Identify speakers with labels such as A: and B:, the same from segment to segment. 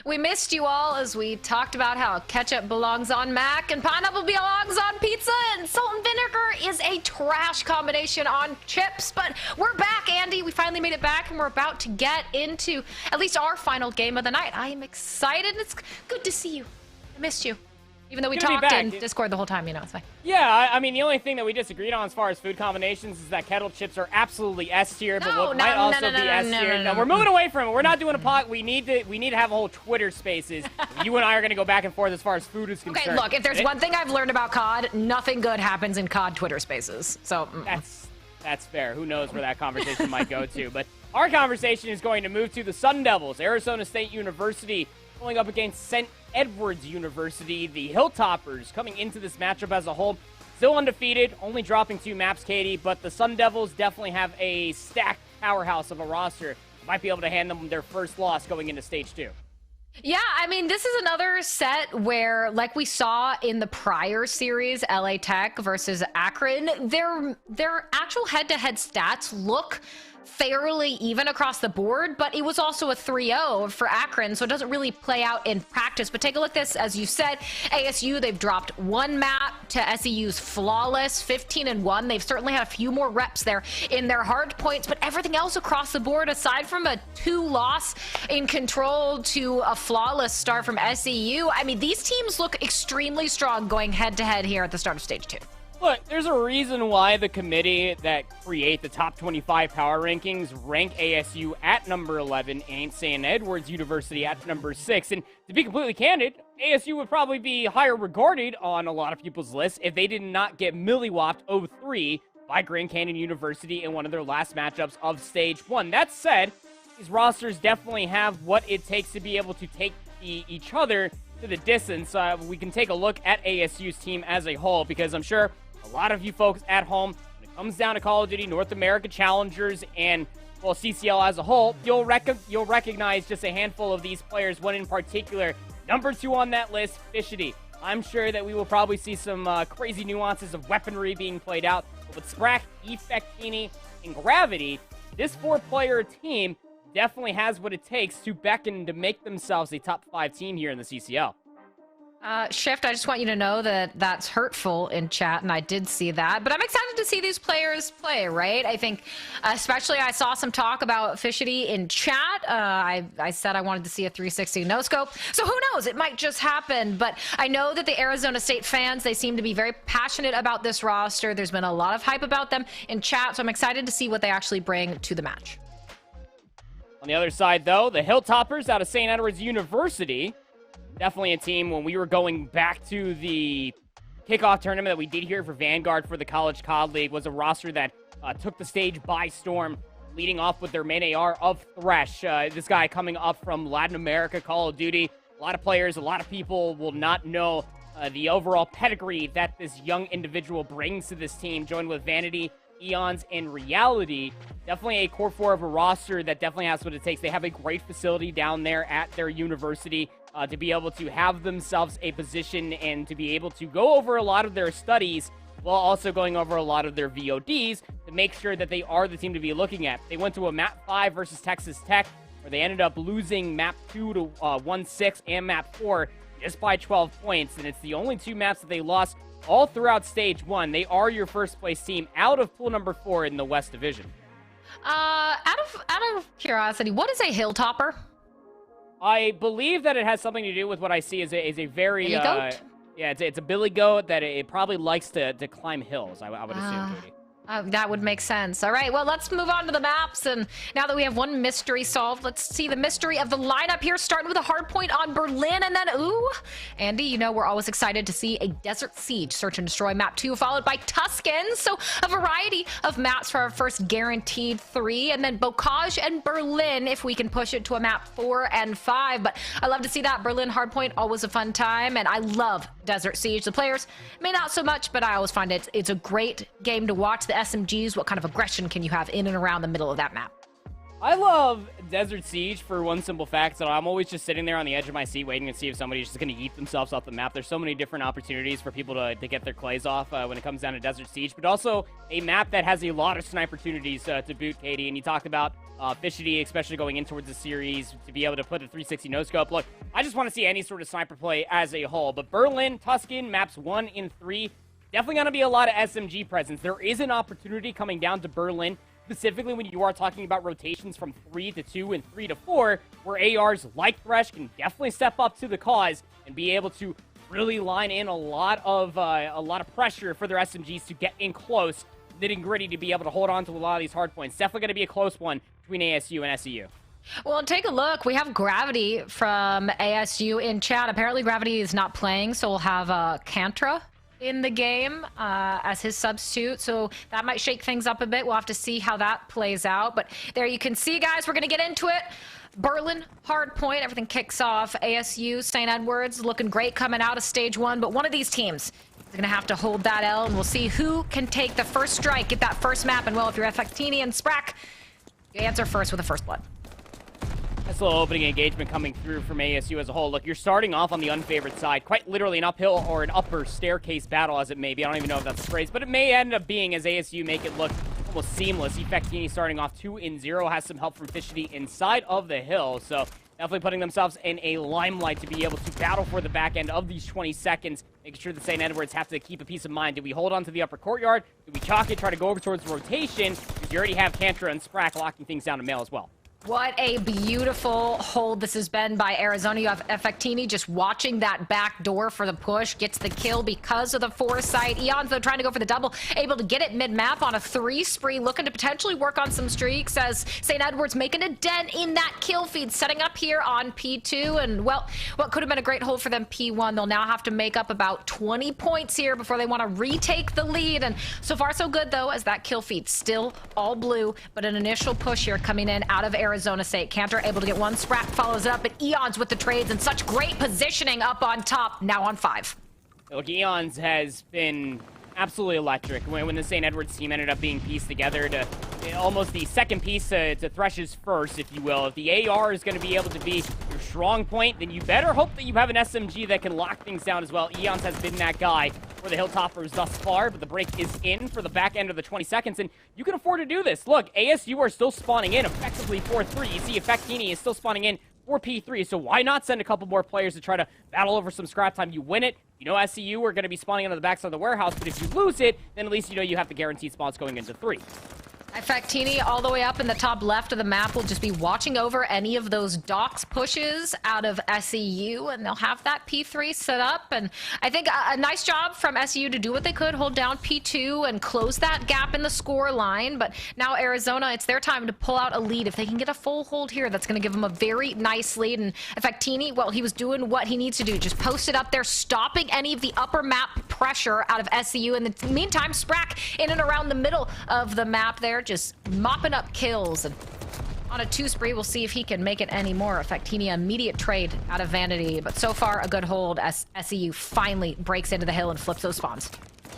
A: We missed you all as we talked about how ketchup belongs on mac and pineapple belongs on pizza and salt and vinegar is a trash combination on chips. But we're back, Andy. We finally made it back and we're about to get into at least our final game of the night. I am excited. It's good to see you. I missed you. Even though we talked in Discord the whole time, it's fine.
B: Yeah, I mean, the only thing that we disagreed on as far as food combinations is that kettle chips are absolutely S tier, but what might also be S tier. No, we're moving away from it. We're not doing a pot. We need to have a whole Twitter Spaces. You and I are going to go back and forth as far as food is concerned.
A: Okay, look, if there's one thing I've learned about COD, nothing good happens in COD Twitter Spaces. So
B: that's fair. Who knows where that conversation might go to? But our conversation is going to move to the Sun Devils, Arizona State University, going up against St. Edwards University. The Hilltoppers coming into this matchup as a whole, still undefeated, only dropping 2 maps, Katie, but the Sun Devils definitely have a stacked powerhouse of a roster. Might be able to hand them their first loss going into Stage 2.
A: Yeah, I mean, this is another set where, like we saw in the prior series, LA Tech versus Akron, their actual head-to-head stats look fairly even across the board, but it was also a 3-0 for Akron, so it doesn't really play out in practice. But take a look at this. As you said, ASU, they've dropped 1 map to SEU's flawless 15-1. They've certainly had a few more reps there in their hard points, but everything else across the board, aside from a 2 loss in Control to a flawless start from SEU, I mean, these teams look extremely strong going head-to-head here at the start of Stage 2.
B: Look, there's a reason why the committee that create the top 25 power rankings rank ASU at number 11 and St. Edwards University at number 6. And to be completely candid, ASU would probably be higher regarded on a lot of people's lists if they did not get milliwapped 0-3 by Grand Canyon University in one of their last matchups of Stage 1. That said, these rosters definitely have what it takes to be able to take each other to the distance. We can take a look at ASU's team as a whole, because I'm sure a lot of you folks at home, when it comes down to Call of Duty North America Challengers and, well, CCL as a whole, you'll recognize just a handful of these players, one in particular. Number 2 on that list, Fishity. I'm sure that we will probably see some crazy nuances of weaponry being played out. But with Sprack, Effectini, and Gravity, this 4-player team definitely has what it takes to beckon to make themselves a top 5 team here in the CCL.
A: Shift, I just want you to know that that's hurtful in chat, and I did see that. But I'm excited to see these players play, right? I think, especially I saw some talk about Fishity in chat. I said I wanted to see a 360 no-scope. So who knows? It might just happen. But I know that the Arizona State fans, they seem to be very passionate about this roster. There's been a lot of hype about them in chat, so I'm excited to see what they actually bring to the match.
B: On the other side, though, the Hilltoppers out of St. Edwards University. Definitely a team, when we were going back to the kickoff tournament that we did here for Vanguard for the College COD League, was a roster that took the stage by storm, leading off with their main AR of Thresh. This guy coming up from Latin America, Call of Duty. A lot of players, a lot of people will not know the overall pedigree that this young individual brings to this team, joined with Vanity, Eons, and Reality. Definitely a core 4 of a roster that definitely has what it takes. They have a great facility down there at their university to be able to have themselves a position and to be able to go over a lot of their studies while also going over a lot of their VODs to make sure that they are the team to be looking at. They went to a Map 5 versus Texas Tech, where they ended up losing Map 2 to 1-6 and Map 4 just by 12 points, and it's the only 2 maps that they lost all throughout Stage 1. They are your first place team out of pool number 4 in the West Division.
A: Out of curiosity, what is a Hilltopper?
B: I believe that it has something to do with what I see as a very
A: Billy goat?
B: Yeah, it's a billy goat that it probably likes to climb hills. I would assume, Katie.
A: That would make sense. All right, well, let's move on to the maps. And now that we have one mystery solved, let's see the mystery of the lineup here, starting with a hard point on Berlin. And then, ooh, Andy, you know we're always excited to see a Desert Siege Search and Destroy map 2, followed by Tuscans. So a variety of maps for our first guaranteed 3. And then Bocage and Berlin, if we can push it to a map 4 and 5. But I love to see that. Berlin hardpoint, always a fun time. And I love Desert Siege. The players may not so much, but I always find it's a great game to watch. The SMGs, what kind of aggression can you have in and around the middle of that map?
B: I love Desert Siege for one simple fact that I'm always just sitting there on the edge of my seat waiting to see if somebody's just going to yeet themselves off the map. There's so many different opportunities for people to get their clays off when it comes down to Desert Siege, but also a map that has a lot of sniper opportunities to boot, Katie. And you talked about Fishity, especially going in towards the series, to be able to put a 360 no-scope. Look, I just want to see any sort of sniper play as a whole, but Berlin, Tuscan, maps 1 and 3, definitely going to be a lot of SMG presence. There is an opportunity coming down to Berlin, specifically when you are talking about rotations from 3 to 2 and 3 to 4, where ARs like Thresh can definitely step up to the cause and be able to really line in a lot of pressure for their SMGs to get in close, nitty gritty, to be able to hold on to a lot of these hard points. Definitely going to be a close one between ASU and SEU.
A: Well, take a look. We have Gravity from ASU in chat. Apparently, Gravity is not playing, so we'll have Kantra in the game as his substitute, so that might shake things up a bit. We'll have to see how that plays out, but there you can see, guys, we're gonna get into it. Berlin, hard point, everything kicks off. ASU, St. Edwards looking great coming out of stage 1, but one of these teams is gonna have to hold that L, and we'll see who can take the first strike, get that first map. And well, if you're Effectini and Sprack, you answer first with the first blood.
B: That's a little opening engagement coming through from ASU as a whole. Look, you're starting off on the unfavored side, quite literally an uphill or an upper staircase battle, as it may be. I don't even know if that's the phrase, but it may end up being, as ASU make it look almost seamless. Effectini starting off 2-0, has some help from Fishity inside of the hill, so definitely putting themselves in a limelight to be able to battle for the back end of these 20 seconds, making sure the St. Edwards have to keep a peace of mind. Do we hold on to the upper courtyard? Do we chalk it, try to go over towards rotation? Because you already have Kantra and Sprack locking things down to mail as well.
A: What a beautiful hold this has been by Arizona. You have Effectini just watching that back door for the push, gets the kill because of the foresight. Eons, though, trying to go for the double, able to get it mid-map on a 3 spree, looking to potentially work on some streaks as St. Edwards making a dent in that kill feed, setting up here on P2. And, well, what could have been a great hold for them, P1. They'll now have to make up about 20 points here before they want to retake the lead. And so far, so good, though, as that kill feed still all blue, but an initial push here coming in out of Arizona State. Kantra able to get one, Sprack follows it up, but Eons with the trades and such great positioning up on top, now on 5.
B: Look, Eons has been absolutely electric when the St. Edwards team ended up being pieced together to almost the second piece to Thresh's first, if you will. If the AR is going to be able to be your strong point, then you better hope that you have an SMG that can lock things down as well. Eons has been that guy for the Hilltoppers thus far, but the break is in for the back end of the 20 seconds, and you can afford to do this. Look, ASU are still spawning in effectively 4-3. You see Effectini is still spawning in for P3, so why not send a couple more players to try to battle over some scrap time? You win it, you know SCU are going to be spawning into the backside of the warehouse, but if you lose it, then at least you know you have the guaranteed spawns going into 3.
A: Effectini all the way up in the top left of the map will just be watching over any of those docks pushes out of SEU, and they'll have that P3 set up. And I think a nice job from SEU to do what they could, hold down P2 and close that gap in the score line. But now Arizona, it's their time to pull out a lead. If they can get a full hold here, that's going to give them a very nice lead. And Effectini, well, he was doing what he needs to do, just post it up there, stopping any of the upper map pressure out of SEU. In the meantime, Sprack in and around the middle of the map there, just mopping up kills. And on a 2 spree, we'll see if he can make it any more. Effectini, immediate trade out of Vanity, but so far a good hold as SEU finally breaks into the hill and flips those spawns.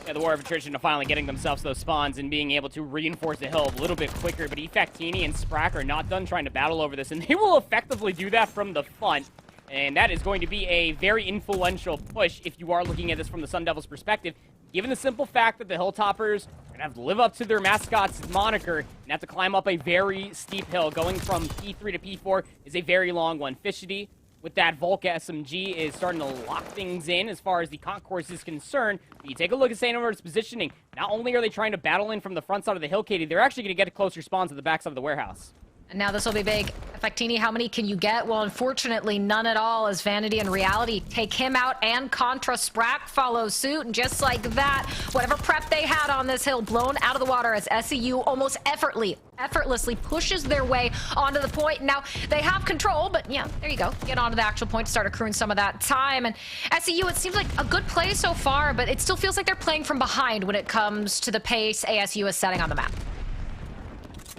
B: Yeah, the war of attrition to finally getting themselves those spawns and being able to reinforce the hill a little bit quicker, but Effectini and Sprack are not done trying to battle over this, and they will effectively do that from the front. And that is going to be a very influential push if you are looking at this from the Sun Devils' perspective, given the simple fact that the Hilltoppers are going to have to live up to their mascot's moniker and have to climb up a very steep hill. Going from P3 to P4 is a very long one. Fishity, with that Volca SMG, is starting to lock things in as far as the concourse is concerned. But you take a look at St. Edwards' positioning. Not only are they trying to battle in from the front side of the hill, Katie, they're actually going to get closer spawns at the back side of the warehouse.
A: And now this will be big. Effectini, how many can you get? Well, unfortunately, none at all, as Vanity and Reality take him out, and Contra Sprack follows suit. And just like that, whatever prep they had on this hill blown out of the water as SEU almost effortlessly pushes their way onto the point. Now, they have control, but yeah, there you go. Get onto the actual point to start accruing some of that time. And SEU, it seems like a good play so far, but it still feels like they're playing from behind when it comes to the pace ASU is setting on the map.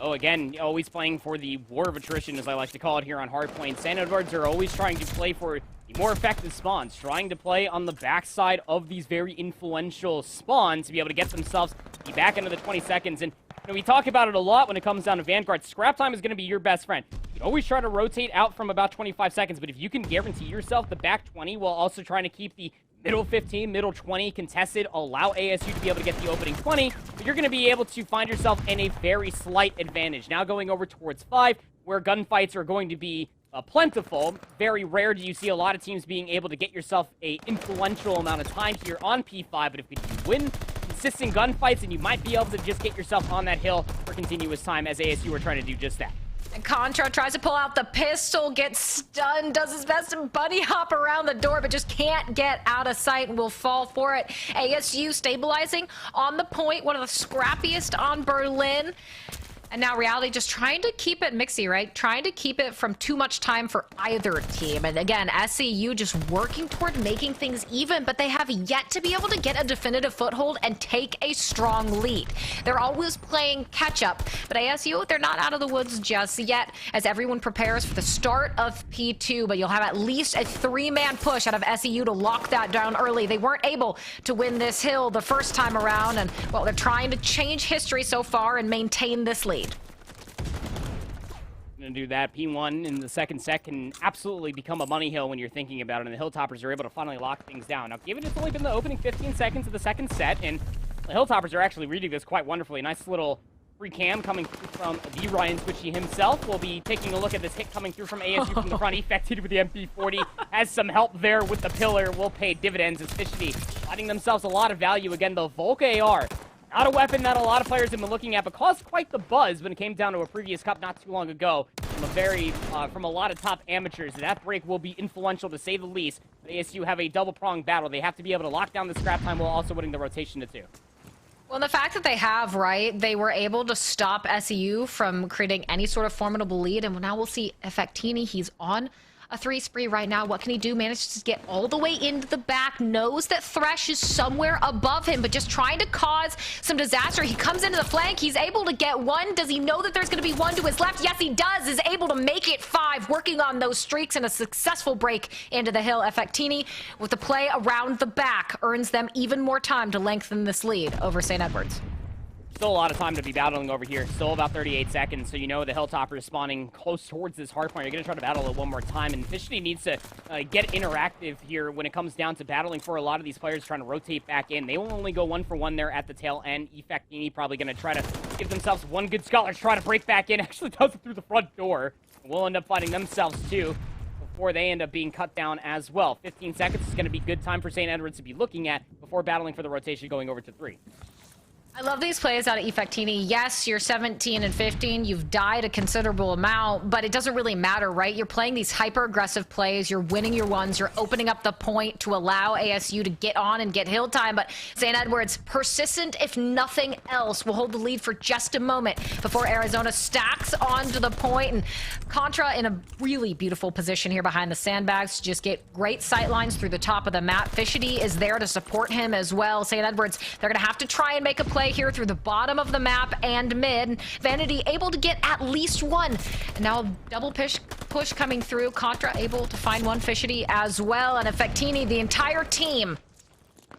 B: Oh, again, always playing for the war of attrition, as I like to call it here on Hardpoint. St. Edwards are always trying to play for the more effective spawns, trying to play on the backside of these very influential spawns to be able to get themselves back into the 20 seconds. And we talk about it a lot when it comes down to Vanguard. Scrap time is going to be your best friend. You can always try to rotate out from about 25 seconds, but if you can guarantee yourself the back 20 while also trying to keep the middle 15, middle 20 contested, allow ASU to be able to get the opening 20, but you're going to be able to find yourself in a very slight advantage. Now going over towards 5, where gunfights are going to be plentiful. Very rare do you see a lot of teams being able to get yourself a influential amount of time here on P5, but if you win consistent gunfights, and you might be able to just get yourself on that hill for continuous time, as ASU are trying to do just that.
A: And Contra tries to pull out the pistol, gets stunned, does his best to bunny hop around the door, but just can't get out of sight and will fall for it. ASU stabilizing on the point, one of the scrappiest on Berlin. And now Reality just trying to keep it mixy, right? Trying to keep it from too much time for either team. And again, SCU just working toward making things even, but they have yet to be able to get a definitive foothold and take a strong lead. They're always playing catch up, but ASU, they're not out of the woods just yet as everyone prepares for the start of P2, but you'll have at least a 3-man push out of SCU to lock that down early. They weren't able to win this hill the first time around, and well, they're trying to change history so far and maintain this lead.
B: Gonna do that. P1 in the second set can absolutely become a money hill when you're thinking about it, and the Hilltoppers are able to finally lock things down. Now, given it's only been the opening 15 seconds of the second set, and the Hilltoppers are actually reading this quite wonderfully. Nice little free cam coming through from the Ryan Twitchy himself. We'll be taking a look at this hit coming through from ASU from the front. Effected with the MP40. Has some help there with the pillar. Will pay dividends as Fishty finding themselves a lot of value. Again, the Volk AR. Not a weapon that a lot of players have been looking at, but caused quite the buzz when it came down to a previous cup not too long ago from a lot of top amateurs. That break will be influential to say the least. But ASU have a double-pronged battle. They have to be able to lock down the scrap time while also winning the rotation to 2.
A: Well, the fact that they have, right, they were able to stop SEU from creating any sort of formidable lead, and now we'll see Effectini. He's on a 3 spree right now. What can he do? Manages to get all the way into the back, knows that Thresh is somewhere above him, but just trying to cause some disaster. He comes into the flank. He's able to get 1. Does he know that there's going to be 1 to his left? Yes, he does. Is able to make it 5, working on those streaks and a successful break into the hill. Effectini, with the play around the back, earns them even more time to lengthen this lead over St. Edwards.
B: Still a lot of time to be battling over here. Still about 38 seconds, so you know the Hilltopper is spawning close towards this hard point. You're going to try to battle it one more time, and Fishty needs to get interactive here when it comes down to battling for a lot of these players trying to rotate back in. They will only go 1 for 1 there at the tail end. Effectini probably going to try to give themselves one good scholar, try to break back in. Actually does it through the front door. Will end up finding themselves too before they end up being cut down as well. 15 seconds is going to be good time for St. Edwards to be looking at before battling for the rotation going over to 3.
A: I love these plays out of Effectini. Yes, you're 17 and 15. You've died a considerable amount, but it doesn't really matter, right? You're playing these hyper-aggressive plays. You're winning your ones. You're opening up the point to allow ASU to get on and get hill time. But St. Edwards, persistent, if nothing else, will hold the lead for just a moment before Arizona stacks onto the point. And Contra in a really beautiful position here behind the sandbags to just get great sight lines through the top of the map. Fishity is there to support him as well. St. Edwards, they're going to have to try and make a play here through the bottom of the map and mid. Vanity able to get at least 1. And now double push coming through. Contra able to find 1 Fishity as well. And Effectini, the entire team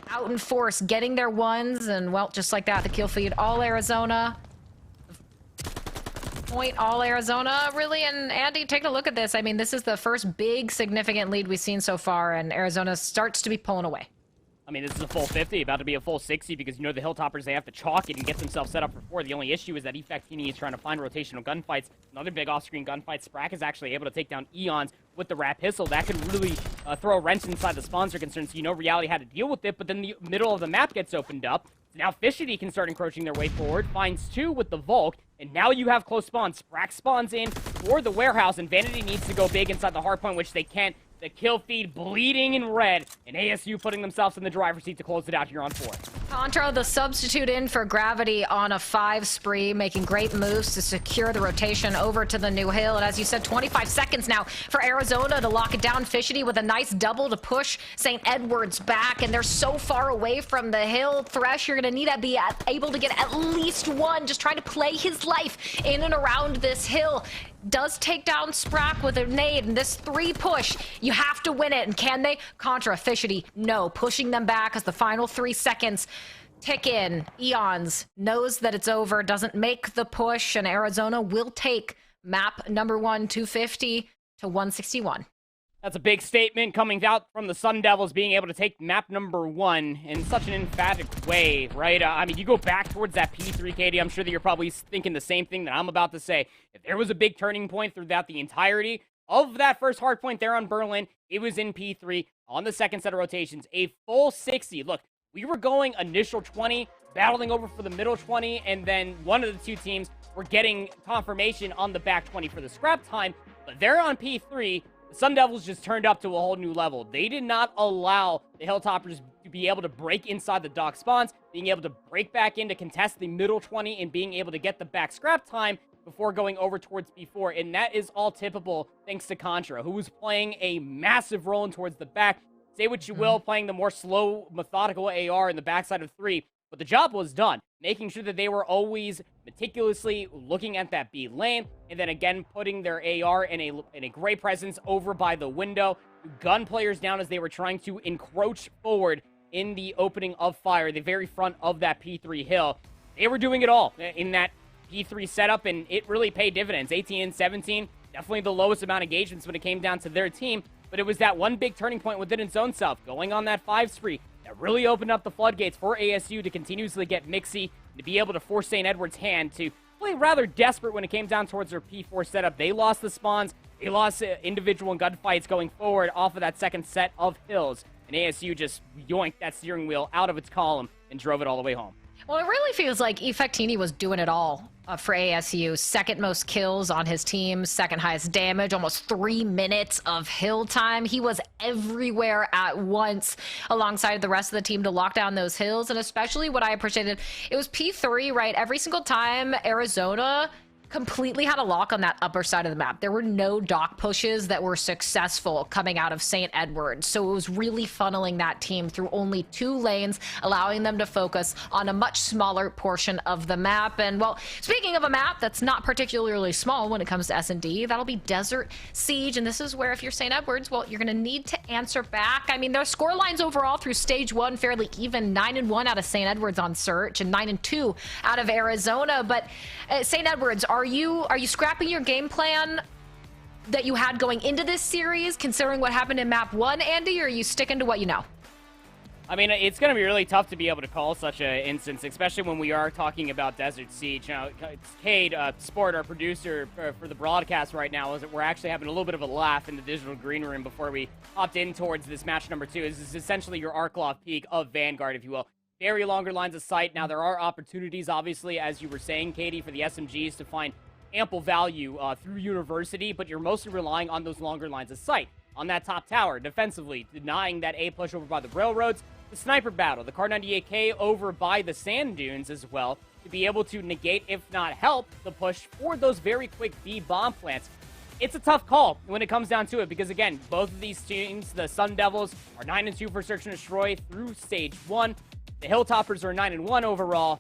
A: out in force, getting their 1s. And well, just like that, the kill feed all Arizona. Point all Arizona, really. And Andy, take a look at this. I mean, this is the first big significant lead we've seen so far, and Arizona starts to be pulling away.
B: I mean, this is a full 50, about to be a full 60, because you know the Hilltoppers, they have to chalk it and get themselves set up for 4. The only issue is that Effectini is trying to find rotational gunfights. Another big off-screen gunfight. Sprack is actually able to take down Eons with the Rat Pistol. That could really throw a wrench inside the spawns are concerned, so you know Reality had to deal with it, but then the middle of the map gets opened up. So now Fishity can start encroaching their way forward, finds 2 with the Volk, and now you have close spawns. Sprack spawns in for the warehouse, and Vanity needs to go big inside the hardpoint, which they can't. The kill feed bleeding in red, and ASU putting themselves in the driver's seat to close it out here on 4.
A: Contra, the substitute in for Gravity on a 5 spree, making great moves to secure the rotation over to the new hill. And as you said, 25 seconds now for Arizona to lock it down. Fishity with a nice double to push St. Edwards back, and they're so far away from the hill. Thresh, you're going to need to be able to get at least 1, just trying to play his life in and around this hill. Does take down Sprack with a nade, and this 3 push, you have to win it. And can they? Contra, Fishity, no. Pushing them back as the final 3 seconds. tick in. Eons knows that it's over, doesn't make the push, and Arizona will take map number 1, 250 to 161.
B: That's a big statement coming out from the Sun Devils being able to take map number 1 in such an emphatic way, right? I mean, you go back towards that P3, Katie, I'm sure that you're probably thinking the same thing that I'm about to say. If there was a big turning point throughout the entirety of that first hard point there on Berlin, it was in P3 on the second set of rotations. A full 60. Look, we were going initial 20, battling over for the middle 20, and then one of the two teams were getting confirmation on the back 20 for the scrap time, but they're on P3. The Sun Devils just turned up to a whole new level. They did not allow the Hilltoppers to be able to break inside the dock spawns, being able to break back in to contest the middle 20, and being able to get the back scrap time before going over towards B4. And that is all tippable thanks to Contra, who was playing a massive role in towards the back. Say what you will, playing the more slow, methodical AR in the backside of 3. But the job was done, making sure that they were always meticulously looking at that B lane, and then again putting their AR in a gray presence over by the window, gun players down as they were trying to encroach forward in the opening of fire, the very front of that P3 hill. They were doing it all in that P3 setup, and it really paid dividends. 18 and 17, definitely the lowest amount of engagements when it came down to their team, but it was that one big turning point within its own self, going on that 5 spree, that really opened up the floodgates for ASU to continuously get mixy, to be able to force St. Edward's hand to play rather desperate when it came down towards their P4 setup. They lost the spawns, they lost individual gunfights going forward off of that second set of hills, and ASU just yoinked that steering wheel out of its column and drove it all the way home.
A: Well, it really feels like Effectini was doing it all for ASU. Second most kills on his team, second highest damage, almost 3 minutes of hill time. He was everywhere at once alongside the rest of the team to lock down those hills. And especially what I appreciated, it was P3, right? Every single time Arizona completely had a lock on that upper side of the map. There were no dock pushes that were successful coming out of St. Edward. So it was really funneling that team through only 2 lanes, allowing them to focus on a much smaller portion of the map. And well, speaking of a map that's not particularly small when it comes to S&D, that'll be Desert Siege. And this is where, if you're St. Edwards, well, you're going to need to answer back. I mean, their score lines overall through stage 1 fairly even, 9-1 out of St. Edwards on search and 9-2 out of Arizona. But St. Edwards, are you scrapping your game plan that you had going into this series, considering what happened in map 1, Andy, or are you sticking to what you know?
B: I mean, it's going to be really tough to be able to call such an instance, especially when we are talking about Desert Siege. Now, Cade, Sport, our producer for the broadcast right now, we're actually having a little bit of a laugh in the digital green room before we hopped in towards this match number 2. This is essentially your Arklov peak of Vanguard, if you will. Very longer lines of sight. Now, there are opportunities, obviously, as you were saying, Katie, for the SMGs to find ample value through University, but you're mostly relying on those longer lines of sight. On that top tower, defensively, denying that A push over by the railroads, the sniper battle, the Kar98K over by the sand dunes as well, to be able to negate, if not help, the push for those very quick B bomb plants. It's a tough call when it comes down to it because, again, both of these teams, the Sun Devils, are 9-2 for Search and Destroy through Stage 1. The Hilltoppers are 9-1 overall,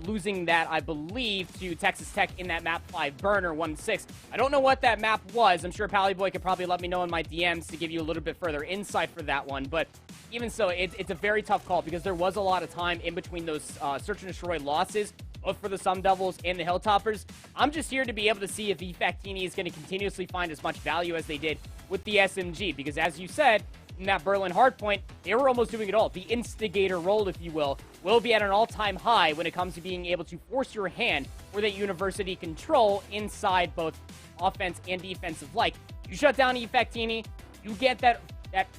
B: losing that, I believe, to Texas Tech in that map 5 burner, 1-6. I don't know what that map was. I'm sure Pally Boy could probably let me know in my DMs to give you a little bit further insight for that one. But even so, it's a very tough call because there was a lot of time in between those Search and Destroy losses, both for the Sun Devils and the Hilltoppers. I'm just here to be able to see if Effectini is going to continuously find as much value as they did with the SMG. Because as you said, in that Berlin hardpoint, they were almost doing it all. The instigator role, if you will be at an all-time high when it comes to being able to force your hand for that University control inside both offense and defensive. Like, you shut down Effectini, you get that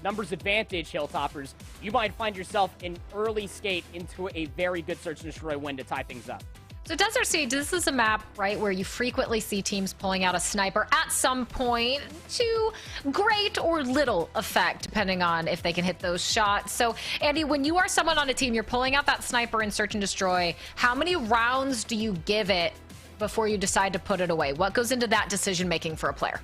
B: numbers advantage, Hilltoppers, you might find yourself in early skate into a very good Search and Destroy win to tie things up.
A: So Desert Siege, this is a map, right, where you frequently see teams pulling out a sniper at some point to great or little effect, depending on if they can hit those shots. So, Andy, when you are someone on a team, you're pulling out that sniper in Search and Destroy, how many rounds do you give it before you decide to put it away? What goes into that decision-making for a player?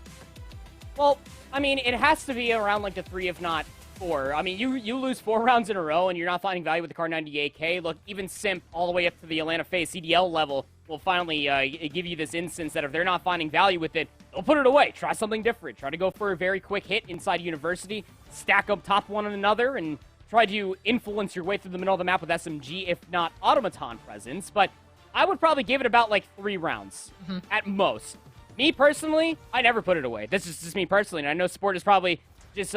B: Well, I mean, it has to be around like the 3, if not 4. I mean, you lose 4 rounds in a row and you're not finding value with the Kar98K. Look, even Simp all the way up to the Atlanta FaZe CDL level will finally give you this instance that if they're not finding value with it, they'll put it away. Try something different. Try to go for a very quick hit inside University, stack up top one on another, and try to influence your way through the middle of the map with SMG, if not automaton presence, but I would probably give it about like 3 rounds at most. Me personally, I never put it away. This is just me personally, and I know Sport is probably just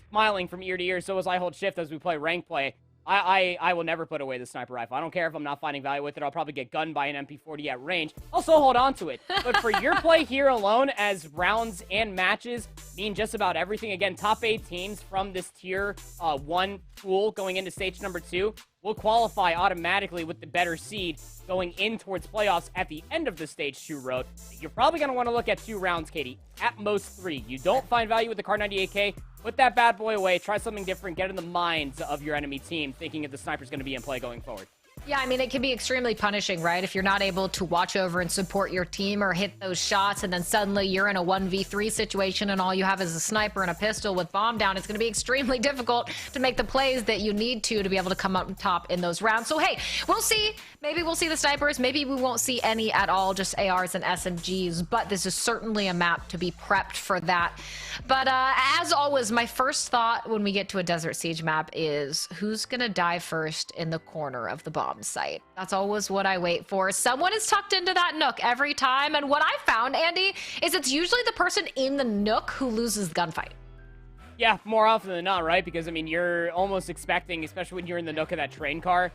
B: smiling from ear to ear, so as I hold shift as we play rank play. I will never put away the sniper rifle. I don't care if I'm not finding value with it. I'll probably get gunned by an MP40 at range. I'll still hold on to it. But for your play here alone, as rounds and matches mean just about everything, again, top 8 teams from this tier 1 pool going into stage number 2 will qualify automatically with the better seed going in towards playoffs at the end of the stage 2 road. You're probably going to want to look at 2 rounds, Katie. At most 3. You don't find value with the Kar 98K, put that bad boy away, try something different, get in the minds of your enemy team, thinking that the sniper's going to be in play going forward.
A: Yeah, I mean, it can be extremely punishing, right? If you're not able to watch over and support your team or hit those shots, and then suddenly you're in a 1v3 situation and all you have is a sniper and a pistol with bomb down, it's going to be extremely difficult to make the plays that you need to be able to come up top in those rounds. So, hey, we'll see. Maybe we'll see the snipers. Maybe we won't see any at all, just ARs and SMGs. But this is certainly a map to be prepped for that. But as always, my first thought when we get to a Desert Siege map is who's going to die first in the corner of the bomb site. That's always what I wait for. Someone is tucked into that nook every time. And what I found, Andy, is it's usually the person in the nook who loses the gunfight.
B: Yeah, more often than not, right? Because, I mean, you're almost expecting, especially when you're in the nook of that train car,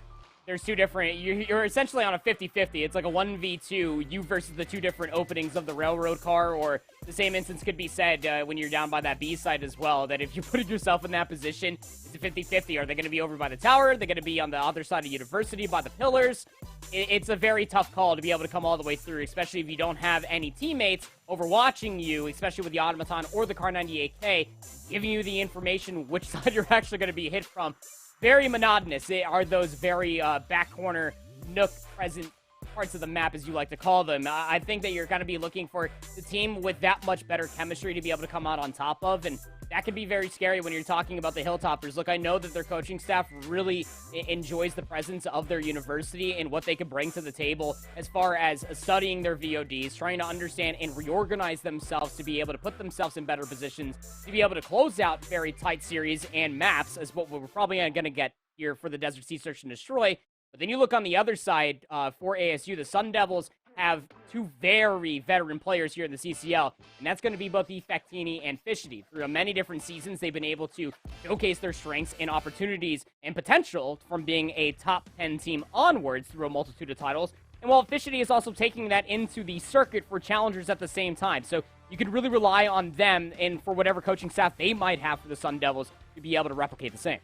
B: there's 2 different, you're essentially on a 50-50. It's like a 1v2, you versus the 2 different openings of the railroad car, or the same instance could be said when you're down by that B side as well, that if you put yourself in that position, it's a 50-50. Are they going to be over by the tower? Are they going to be on the other side of University by the pillars? It's a very tough call to be able to come all the way through, especially if you don't have any teammates overwatching you, especially with the Automaton or the Kar 98K, giving you the information which side you're actually going to be hit from. Very monotonous. They are those very back corner, nook present parts of the map, as you like to call them. I think that you're going to be looking for the team with that much better chemistry to be able to come out on top of, and that can be very scary when you're talking about the Hilltoppers. Look, I know that their coaching staff really enjoys the presence of their university and what they can bring to the table as far as studying their VODs, trying to understand and reorganize themselves to be able to put themselves in better positions, to be able to close out very tight series and maps, as what we're probably going to get here for the Desert Sea Search and Destroy. But then you look on the other side for ASU, the Sun Devils have 2 very veteran players here in the CCL, and that's going to be both Effectini and Fishity. Through many different seasons, they've been able to showcase their strengths and opportunities and potential from being a top 10 team onwards through a multitude of titles. And while Fishity is also taking that into the circuit for challengers at the same time. So you can really rely on them and for whatever coaching staff they might have for the Sun Devils to be able to replicate the same.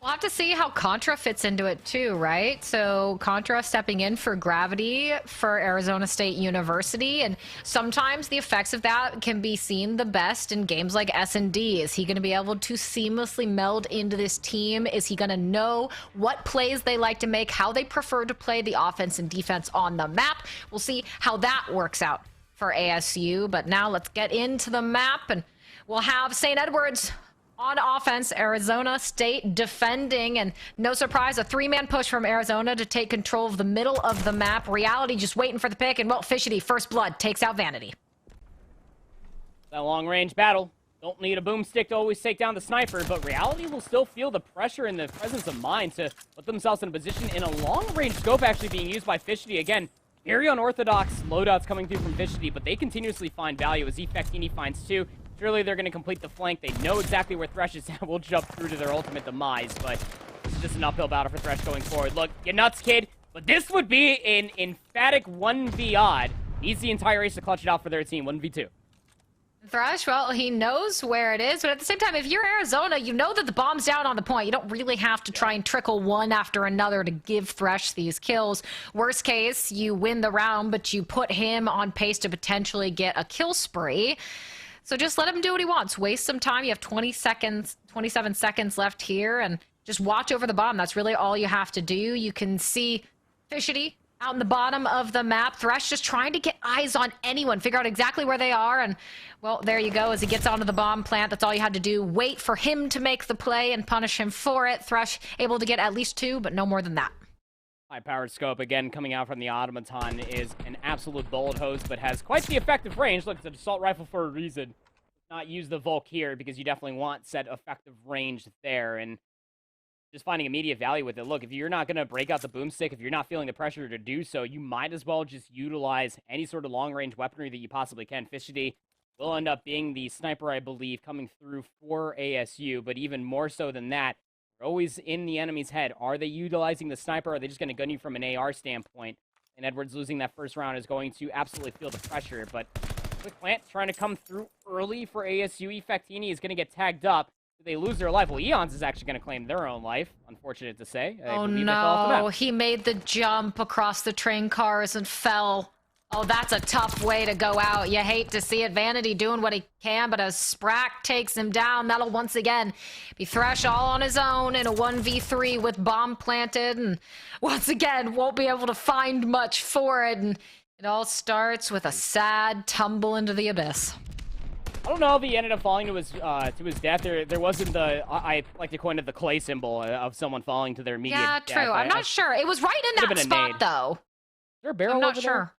A: We'll have to see how Contra fits into it too, right? So Contra stepping in for Gravity for Arizona State University, and sometimes the effects of that can be seen the best in games like S&D. Is he going to be able to seamlessly meld into this team? Is he going to know what plays they like to make, how they prefer to play the offense and defense on the map? We'll see how that works out for ASU, but now let's get into the map, and we'll have St. Edwards on offense, Arizona State defending, and no surprise, a 3-man push from Arizona to take control of the middle of the map. Reality just waiting for the pick, and well, Fishity, first blood, takes out Vanity.
B: That long-range battle. Don't need a boomstick to always take down the sniper, but Reality will still feel the pressure and the presence of mind to put themselves in a position in a long-range scope actually being used by Fishity. Again, very unorthodox loadouts coming through from Fishity, but they continuously find value as Effectini finds 2. Surely they're going to complete the flank. They know exactly where Thresh is at. We'll jump through to their ultimate demise, but this is just an uphill battle for Thresh going forward. Look, you're nuts, kid, but this would be an emphatic 1v odd. Needs the entire race to clutch it out for their team, 1v2.
A: Thresh, well, he knows where it is, but at the same time, if you're Arizona, you know that the bomb's down on the point. You don't really have to try and trickle one after another to give Thresh these kills. Worst case, you win the round, but you put him on pace to potentially get a kill spree. So just let him do what he wants. Waste some time. You have 27 seconds left here, and just watch over the bomb. That's really all you have to do. You can see Fishity out in the bottom of the map. Thresh just trying to get eyes on anyone, figure out exactly where they are, and, well, there you go. As he gets onto the bomb plant, that's all you had to do. Wait for him to make the play and punish him for it. Thresh able to get at least 2, but no more than that.
B: High-powered scope, again, coming out from the Automaton is an absolute bullet hose, but has quite the effective range. Look, it's an assault rifle for a reason. Not use the Volk here, because you definitely want said effective range there. And just finding immediate value with it. Look, if you're not going to break out the boomstick, if you're not feeling the pressure to do so, you might as well just utilize any sort of long-range weaponry that you possibly can. Fishity will end up being the sniper, I believe, coming through for ASU, but even more so than that, you're always in the enemy's head. Are they utilizing the sniper, or are they just going to gun you from an AR standpoint? And Edwards losing that first round is going to absolutely feel the pressure, but quick plant trying to come through early for ASU. Effectini is going to get tagged up. They lose their life. Well, Eons is actually going to claim their own life, unfortunate to say.
A: Oh no, he made the jump across the train cars and fell. Oh, that's a tough way to go out. You hate to see it. Vanity doing what he can, but as Sprack takes him down, that'll once again be Thresh all on his own in a 1v3 with bomb planted, and once again won't be able to find much for it, and it all starts with a sad tumble into the abyss.
B: I don't know if he ended up falling to his death. There wasn't the, I like to coin it, the clay symbol of someone falling to their immediate death.
A: Yeah, true. I'm not sure. It was right in that spot, though.
B: Is there a barrel over there?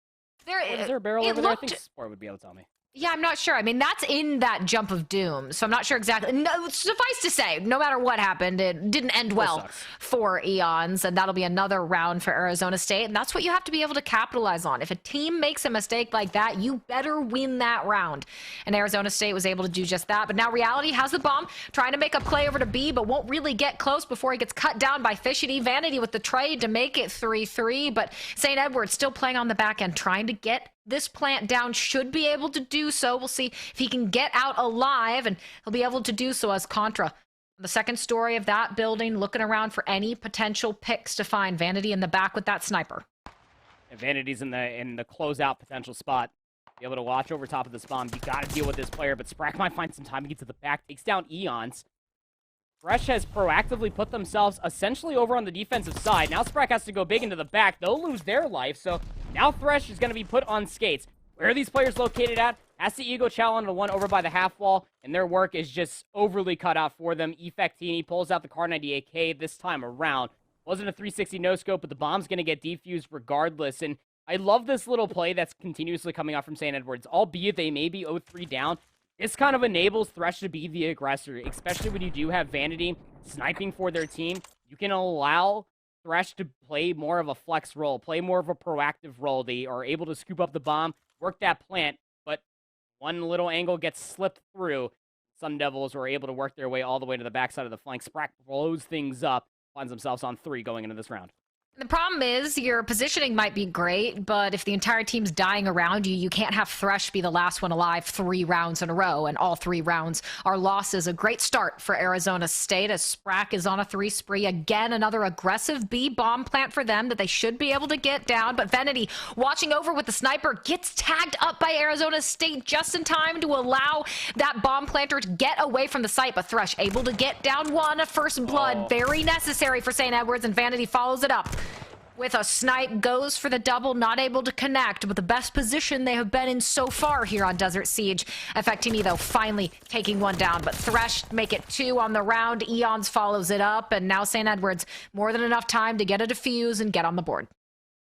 A: Is
B: there a barrel over there? I think Sport would be able to tell me.
A: Yeah, I'm not sure. I mean, that's in that jump of doom, so I'm not sure exactly. No, suffice to say, no matter what happened, it didn't end well for Eons, and that'll be another round for Arizona State, and that's what you have to be able to capitalize on. If a team makes a mistake like that, you better win that round, and Arizona State was able to do just that. But now Reality has the bomb, trying to make a play over to B, but won't really get close before he gets cut down by Fishity. Vanity with the trade to make it 3-3, but St. Edward's still playing on the back end, trying to get this plant down, should be able to do so. We'll see if he can get out alive, and he'll be able to do so as Contra. The second story of that building, looking around for any potential picks to find. Vanity in the back with that sniper.
B: And Vanity's in the closeout potential spot. Be able to watch over top of this bomb. You got to deal with this player, but Sprack might find some time to get to the back. Takes down Eons. Thresh has proactively put themselves essentially over on the defensive side. Now Sprack has to go big into the back. They'll lose their life, so now Thresh is going to be put on skates. Where are these players located at? Has the Ego challenge the one over by the half wall, and their work is just overly cut out for them. Effectini pulls out the Car 98K this time around. Wasn't a 360 no-scope, but the bomb's going to get defused regardless, and I love this little play that's continuously coming out from St. Edwards. Albeit they may be 0-3 down, this kind of enables Thresh to be the aggressor, especially when you do have Vanity sniping for their team. You can allow Thresh to play more of a flex role, play more of a proactive role. They are able to scoop up the bomb, work that plant, but one little angle gets slipped through. Sun Devils were able to work their way all the way to the backside of the flank. Sprack blows things up, finds themselves on 3 going into this round.
A: The problem is your positioning might be great, but if the entire team's dying around you, you can't have Thresh be the last one alive 3 rounds in a row, and all 3 rounds are losses. A great start for Arizona State as Sprack is on a 3 spree. Again, another aggressive B bomb plant for them that they should be able to get down, but Vanity watching over with the sniper gets tagged up by Arizona State just in time to allow that bomb planter to get away from the site, but Thresh able to get down one, a first blood, very necessary for St. Edwards, and Vanity follows it up with a snipe, goes for the double, not able to connect, but the best position they have been in so far here on Desert Siege. Effectini, though, finally taking one down, but Thresh make it 2 on the round. Eons follows it up, and now St. Edwards, more than enough time to get a defuse and get on the board.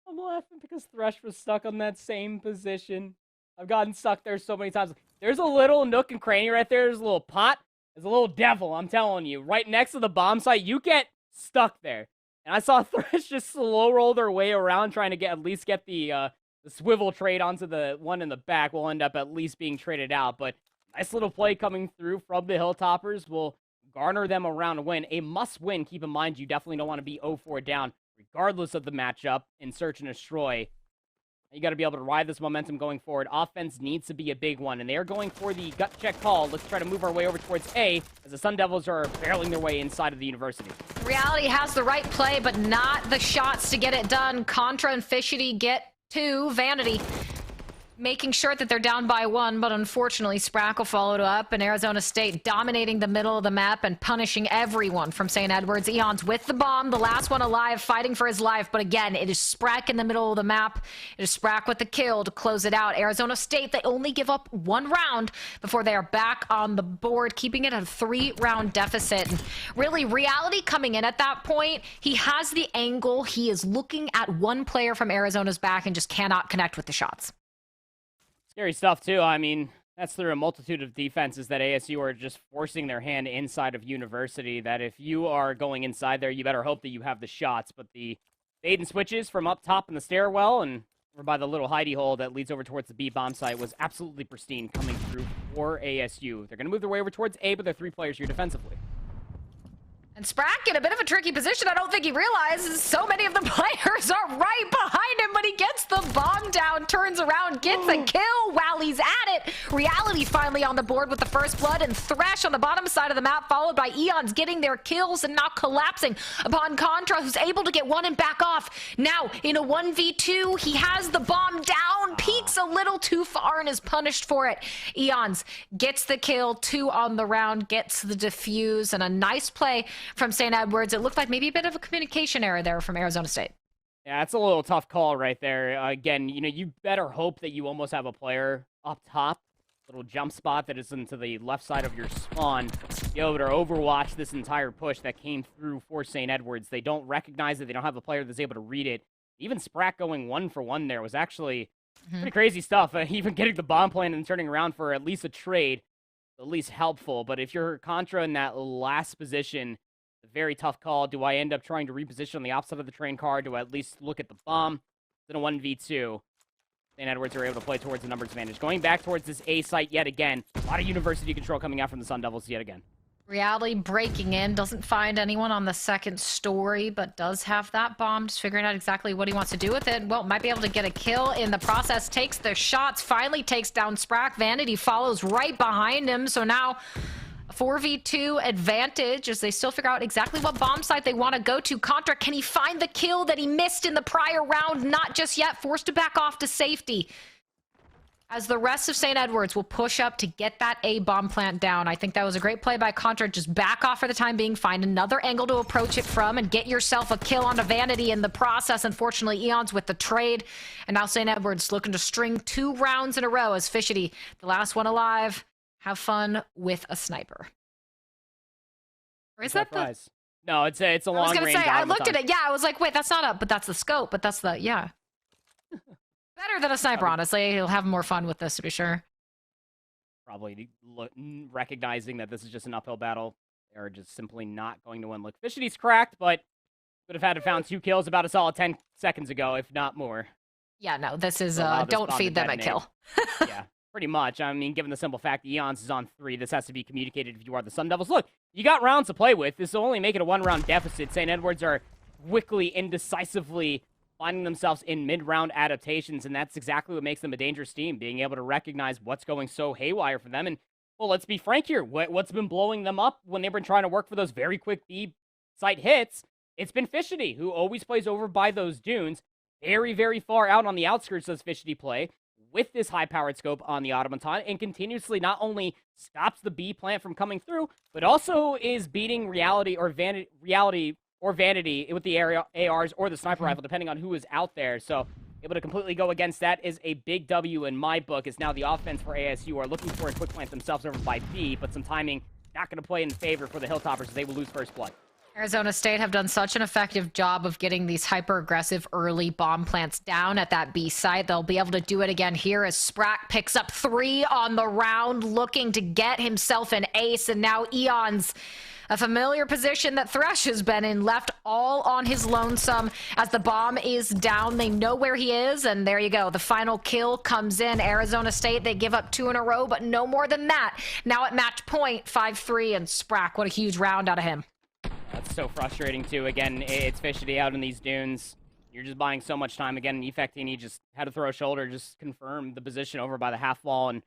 B: I'm laughing because Thresh was stuck on that same position. I've gotten stuck there so many times. There's a little nook and cranny right there. There's a little pot. There's a little devil, I'm telling you. Right next to the bomb site, you get stuck there. And I saw Thresh just slow roll their way around, trying to at least get the swivel trade onto the one in the back. Will end up at least being traded out. But nice little play coming through from the Hilltoppers will garner them a round win. A must-win. Keep in mind, you definitely don't want to be 0-4 down, regardless of the matchup in Search and Destroy. You got to be able to ride this momentum going forward. Offense needs to be a big one, and they are going for the gut check call. Let's try to move our way over towards A, as the Sun Devils are barreling their way inside of the university.
A: Reality has the right play, but not the shots to get it done. Contra and Fishity get 2. Vanity making sure that they're down by 1, but unfortunately Sprackle followed up, and Arizona State dominating the middle of the map and punishing everyone from St. Edwards. Eons with the bomb, the last one alive, fighting for his life, but again, it is Sprack in the middle of the map. It is Sprack with the kill to close it out. Arizona State, they only give up 1 round before they are back on the board, keeping it at a 3-round deficit. And really, Reality coming in at that point, he has the angle. He is looking at one player from Arizona's back and just cannot connect with the shots.
B: Scary stuff, too. I mean, That's through a multitude of defenses that ASU are just forcing their hand inside of University, that if you are going inside there, you better hope that you have the shots. But the bait and switches from up top in the stairwell and or by the little hidey hole that leads over towards the B bomb site was absolutely pristine coming through for ASU. They're going to move their way over towards A, but they're 3 players here defensively.
A: And Sprack in a bit of a tricky position. I don't think he realizes so many of the players are right behind him, but he gets the bomb down, turns around, gets a kill while he's at it. Reality finally on the board with the first blood, and Thresh on the bottom side of the map, followed by Eons getting their kills and now collapsing upon Contra, who's able to get one and back off. Now, in a 1v2, he has the bomb down, peeks a little too far and is punished for it. Eons gets the kill, 2 on the round, gets the defuse, and a nice play from St. Edwards. It looked like maybe a bit of a communication error there from Arizona State.
B: Yeah, it's a little tough call right there. Again, you know, you better hope that you almost have a player up top, little jump spot that is into the left side of your spawn, be able to overwatch this entire push that came through for St. Edwards. They don't recognize it. They don't have a player that's able to read it. Even Sprack going 1 for 1 there was actually pretty crazy stuff. Even getting the bomb plant and turning around for at least a trade, at least helpful. But if you're Contra in that last position, a very tough call. Do I end up trying to reposition on the opposite of the train car? Do I at least look at the bomb? Then a 1v2. St. Edwards are able to play towards the numbers advantage. Going back towards this A site yet again. A lot of University control coming out from the Sun Devils yet again.
A: Reality breaking in, doesn't find anyone on the second story, but does have that bomb, just figuring out exactly what he wants to do with it. Well, might be able to get a kill in the process, takes the shots, finally takes down Sprack. Vanity follows right behind him, so now a 4v2 advantage as they still figure out exactly what bomb site they want to go to. Contra, can he find the kill that he missed in the prior round? Not just yet, forced to back off to safety. As the rest of St. Edwards will push up to get that A bomb plant down. I think that was a great play by Contra. Just back off for the time being, find another angle to approach it from, and get yourself a kill onto Vanity in the process. Unfortunately, Eons with the trade. And now St. Edwards looking to string 2 rounds in a row as Fishity, the last one alive, have fun with a sniper. Or is that the...
B: No, it's a long range.
A: I was going to say, I looked at it. Yeah, I was like, wait, that's not a... But that's the scope. But that's the... Yeah. Better than a sniper, honestly. He'll have more fun with this, to be sure.
B: Probably recognizing that this is just an uphill battle. They're just simply not going to win. Look, Fishity's cracked, but would have had to found 2 kills about a solid 10 seconds ago, if not more.
A: Yeah, no, this is... don't feed them a kill.
B: Yeah, pretty much. I mean, given the simple fact that Eons is on 3, this has to be communicated if you are the Sun Devils. Look, you got rounds to play with. This will only make it a 1-round deficit. St. Edwards are quickly, indecisively finding themselves in mid-round adaptations, and that's exactly what makes them a dangerous team, being able to recognize what's going so haywire for them. And, well, let's be frank here. What's been blowing them up when they've been trying to work for those very quick B-site hits? It's been Fishity, who always plays over by those dunes, very, very far out on the outskirts does Fishity play, with this high-powered scope on the Automaton, and continuously not only stops the B plant from coming through, but also is beating Reality or Vanity with the ARs or the sniper rifle, depending on who is out there. So able to completely go against that is a big W in my book. Is now the offense for ASU are looking for a quick plant themselves over by B, but some timing not going to play in favor for the Hilltoppers as they will lose first blood.
A: Arizona State have done such an effective job of getting these hyper-aggressive early bomb plants down at that B site. They'll be able to do it again here as Sprack picks up 3 on the round, looking to get himself an ace, and now Eons, a familiar position that Thresh has been in, left all on his lonesome as the bomb is down. They know where he is, and there you go. The final kill comes in. Arizona State, they give up 2 in a row, but no more than that. Now at match point, 5-3, and Sprack, what a huge round out of him.
B: That's so frustrating, too. Again, it's Fishity out in these dunes. You're just buying so much time. Again, Effectini just had to throw a shoulder, just confirm the position over by the half wall, and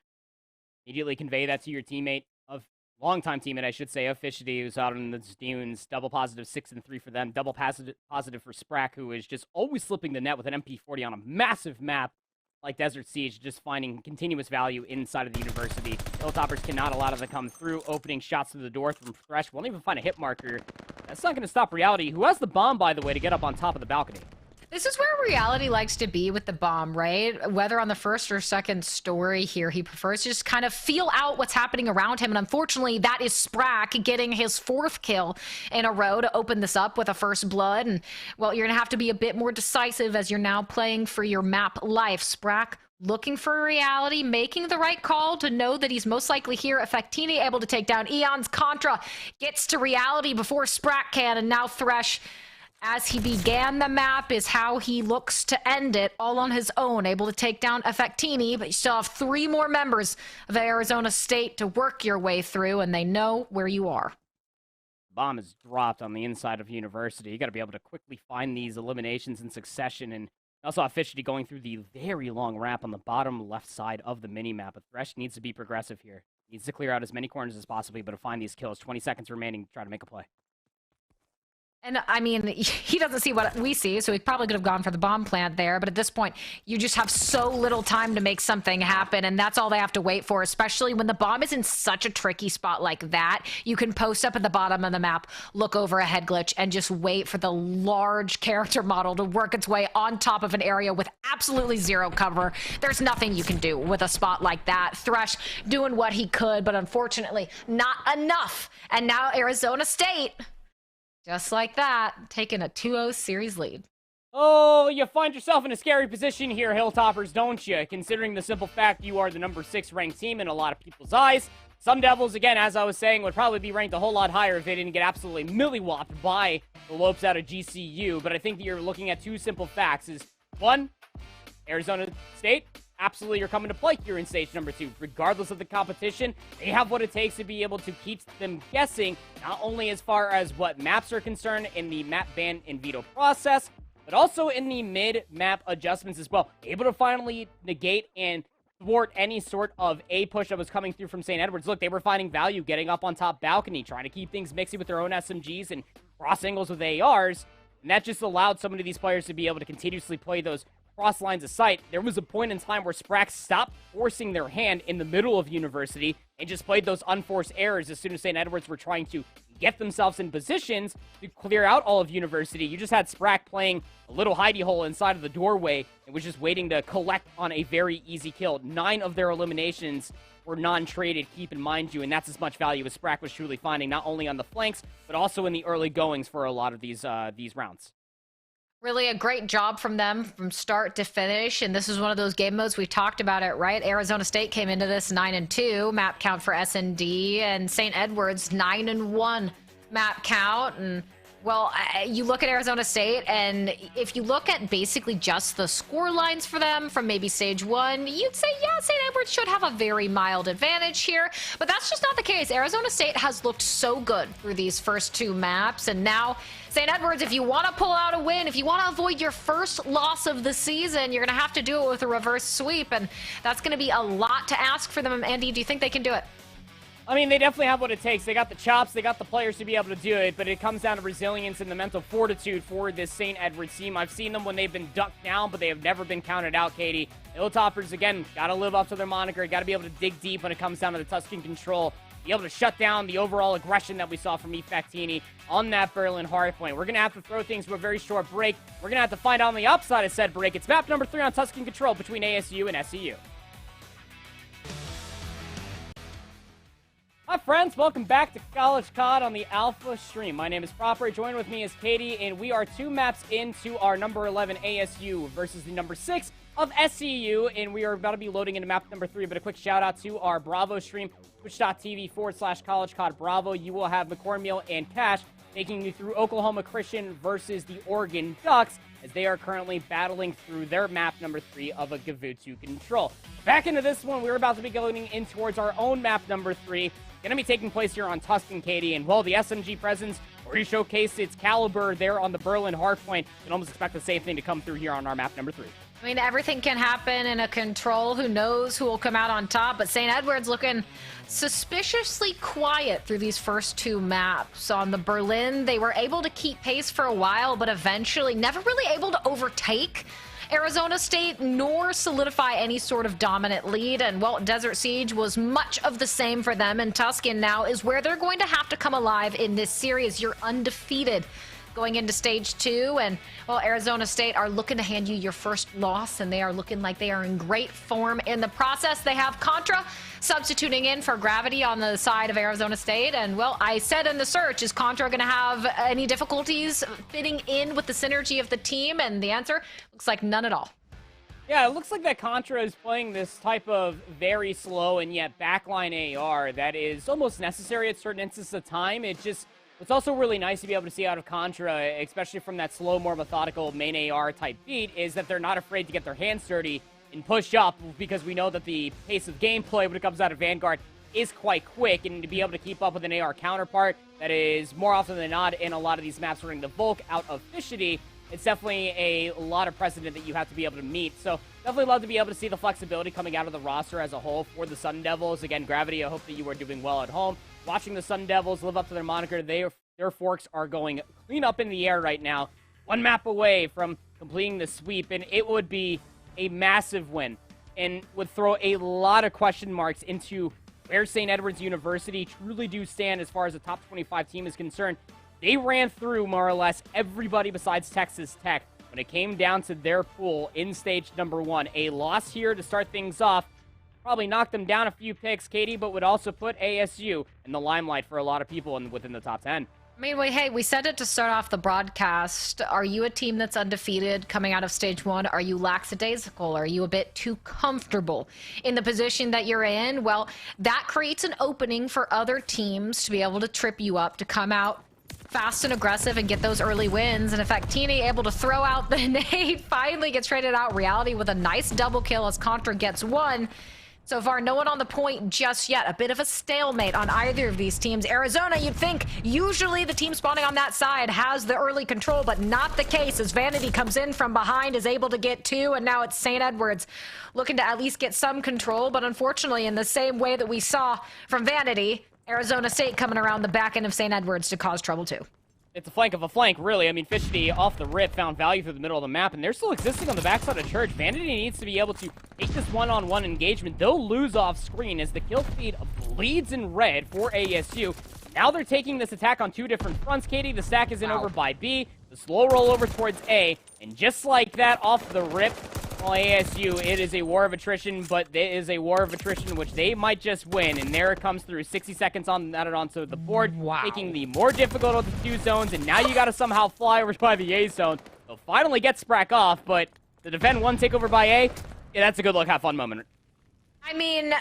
B: immediately convey that to your teammate, longtime teammate, I should say, of Fishity, who's out in the dunes. Double positive 6 and 3 for them. Double positive for Sprack, who is just always slipping the net with an MP40 on a massive map like Desert Siege, just finding continuous value inside of the University. Hilltoppers cannot allow them to come through, opening shots through the door from Thresh. Won't even find a hit marker. That's not going to stop Reality, who has the bomb, by the way, to get up on top of the balcony.
A: This is where Reality likes to be with the bomb, right? Whether on the first or second story here, he prefers to just kind of feel out what's happening around him. And unfortunately, that is Sprack getting his 4th kill in a row to open this up with a first blood. And, well, you're going to have to be a bit more decisive as you're now playing for your map life. Sprack looking for reality, making the right call to know that he's most likely here. Effectini able to take down Eon's Contra, gets to reality before Sprack can, and now Thresh, as he began the map, is how he looks to end it, all on his own, able to take down Effectini, but you still have 3 more members of Arizona State to work your way through, and they know where you are.
B: Bomb is dropped on the inside of University. You got to be able to quickly find these eliminations in succession, and also have Fishy going through the very long ramp on the bottom left side of the mini-map. But Thresh needs to be progressive here. Needs to clear out as many corners as possible, but to find these kills. 20 seconds remaining, try to make a play.
A: And I mean, he doesn't see what we see, so he probably could have gone for the bomb plant there. But at this point, you just have so little time to make something happen, and that's all they have to wait for, especially when the bomb is in such a tricky spot like that. You can post up at the bottom of the map, look over a head glitch, and just wait for the large character model to work its way on top of an area with absolutely zero cover. There's nothing you can do with a spot like that. Thresh doing what he could, but unfortunately, not enough. And now Arizona State, just like that, taking a 2-0 series lead.
B: Oh, you find yourself in a scary position here, Hilltoppers, don't you? Considering the simple fact you are the number 6 ranked team in a lot of people's eyes. Sun Devils, again, as I was saying, would probably be ranked a whole lot higher if they didn't get absolutely millywhopped by the Lopes out of GCU. But I think that you're looking at 2 simple facts. Is 1, Arizona State, absolutely you're coming to play here in stage number 2. Regardless of the competition, they have what it takes to be able to keep them guessing, not only as far as what maps are concerned in the map ban and veto process, but also in the mid-map adjustments as well. Able to finally negate and thwart any sort of A push that was coming through from St. Edwards. Look, they were finding value getting up on top balcony, trying to keep things mixy with their own SMGs and cross angles with ARs, and that just allowed so many of these players to be able to continuously play those cross lines of sight. There was a point in time where Sprax stopped forcing their hand in the middle of University and just played those unforced errors as soon as St. Edwards were trying to get themselves in positions to clear out all of University. You just had Sprack playing a little hidey hole inside of the doorway and was just waiting to collect on a very easy kill. 9 of their eliminations were non-traded, keep in mind you, and that's as much value as Sprack was truly finding, not only on the flanks, but also in the early goings for a lot of these rounds.
A: Really a great job from them from start to finish, and this is one of those game modes, we've talked about it, right? Arizona State came into this 9-2 map count for S&D, and St. Edwards 9-1 map count. And well, you look at Arizona State, and if you look at basically just the score lines for them from maybe stage 1, you'd say, yeah, St. Edwards should have a very mild advantage here, but that's just not the case. Arizona State has looked so good through these first 2 maps, and now St. Edwards, if you want to pull out a win, if you want to avoid your first loss of the season, you're going to have to do it with a reverse sweep, and that's going to be a lot to ask for them. Andy, do you think they can do it?
B: I mean, they definitely have what it takes. They got the chops, they got the players to be able to do it, but it comes down to resilience and the mental fortitude for this St. Edwards team. I've seen them when they've been ducked down, but they have never been counted out, Katie. Hilltoppers, again, got to live up to their moniker, got to be able to dig deep when it comes down to the Tuscan control, be able to shut down the overall aggression that we saw from Effectini on that Berlin hardpoint. We're going to have to throw things to a very short break. We're going to have to find out on the upside of said break. It's map number 3 on Tuscan control between ASU and SEU. Hi friends, welcome back to College COD on the Alpha stream. My name is Proper, joined with me is Katie, and we are 2 maps into our number 11 ASU versus the number 6 of SEU, and we are about to be loading into map number 3, but a quick shout out to our Bravo stream, twitch.tv/College COD Bravo. You will have McCormiel and Cash taking you through Oklahoma Christian versus the Oregon Ducks, as they are currently battling through their map number 3 of a Gavutu control. Back into this one, we're about to be going in towards our own map number 3. Going to be taking place here on Tuscan, Katie, and well, the SMG presence already showcased its caliber there on the Berlin hardpoint. You can almost expect the same thing to come through here on our map number 3.
A: I mean, everything can happen in a control. Who knows who will come out on top? But St. Edwards looking suspiciously quiet through these first 2 maps. On the Berlin, they were able to keep pace for a while, but eventually never really able to overtake Arizona State, nor solidify any sort of dominant lead. And, well, Desert Siege was much of the same for them, and Tuscan now is where they're going to have to come alive in this series. You're undefeated going into stage 2, and, well, Arizona State are looking to hand you your first loss, and they are looking like they are in great form in the process. They have Contra substituting in for Gravity on the side of Arizona State, and, well, I said in the search, is Contra going to have any difficulties fitting in with the synergy of the team? And the answer looks like none at all.
B: Yeah, it looks like that Contra is playing this type of very slow and yet backline AR that is almost necessary at certain instances of time. It's also really nice to be able to see out of Contra, especially from that slow, more methodical main AR type beat, is that they're not afraid to get their hands dirty and push up, because we know that the pace of gameplay when it comes out of Vanguard is quite quick, and to be able to keep up with an AR counterpart that is more often than not in a lot of these maps running the Volk out of Fishity, it's definitely a lot of precedent that you have to be able to meet. So definitely love to be able to see the flexibility coming out of the roster as a whole for the Sun Devils. Again, Gravity, I hope that you are doing well at home. Watching the Sun Devils live up to their moniker, their forks are going clean up in the air right now. One map away from completing the sweep, and it would be a massive win and would throw a lot of question marks into where St. Edward's University truly do stand as far as the top 25 team is concerned. They ran through, more or less, everybody besides Texas Tech when it came down to their pool in stage number 1. A loss here to start things off probably knocked them down a few picks, Katie, but would also put ASU in the limelight for a lot of people within the top 10.
A: I mean, hey, we said it to start off the broadcast. Are you a team that's undefeated coming out of stage 1? Are you lackadaisical? Are you a bit too comfortable in the position that you're in? Well, that creates an opening for other teams to be able to trip you up, to come out fast and aggressive and get those early wins. And in fact, Teeny able to throw out the nade, finally gets traded out. Reality with a nice double kill as Contra gets one. So far, no one on the point just yet. A bit of a stalemate on either of these teams. Arizona, you'd think usually the team spawning on that side has the early control, but not the case, as Vanity comes in from behind, is able to get 2, and now it's St. Edward's looking to at least get some control. But unfortunately, in the same way that we saw from Vanity, Arizona State coming around the back end of St. Edward's to cause trouble too.
B: It's a flank of a flank, really. I mean, Fishity off the rip found value through the middle of the map, and they're still existing on the backside of Church. Vanity needs to be able to take this one-on-one engagement. They'll lose off screen as the kill feed bleeds in red for ASU. Now they're taking this attack on 2 different fronts, Katie. The stack is in over by B, the slow roll over towards A, and just like that, off the rip, well, ASU, it is a war of attrition, but it is a war of attrition which they might just win. And there it comes through. 60 seconds on that onto the board, making the more difficult of the 2 zones. And now you got to somehow fly over by the A zone. They'll finally get Sprack off, but to defend 1 takeover by A, yeah, that's a good look, have fun moment.
A: I mean,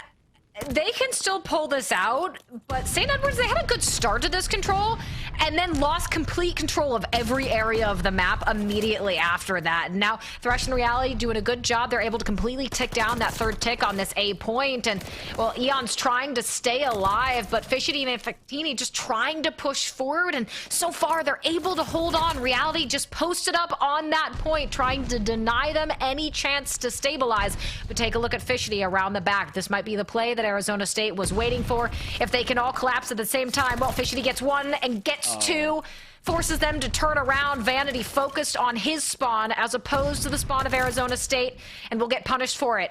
A: they can still pull this out, but St. Edward's, they had a good start to this control and then lost complete control of every area of the map immediately after that. And now Thresh and Reality doing a good job. They're able to completely tick down that 3rd tick on this A point. And, well, Eon's trying to stay alive, but Fishity and Infectini just trying to push forward. And so far, they're able to hold on. Reality just posted up on that point, trying to deny them any chance to stabilize. But take a look at Fishity around the back. This might be the play that Arizona State was waiting for. If they can all collapse at the same time, well, Fishity gets 1 and gets 2, forces them to turn around. Vanity focused on his spawn as opposed to the spawn of Arizona State, and will get punished for it.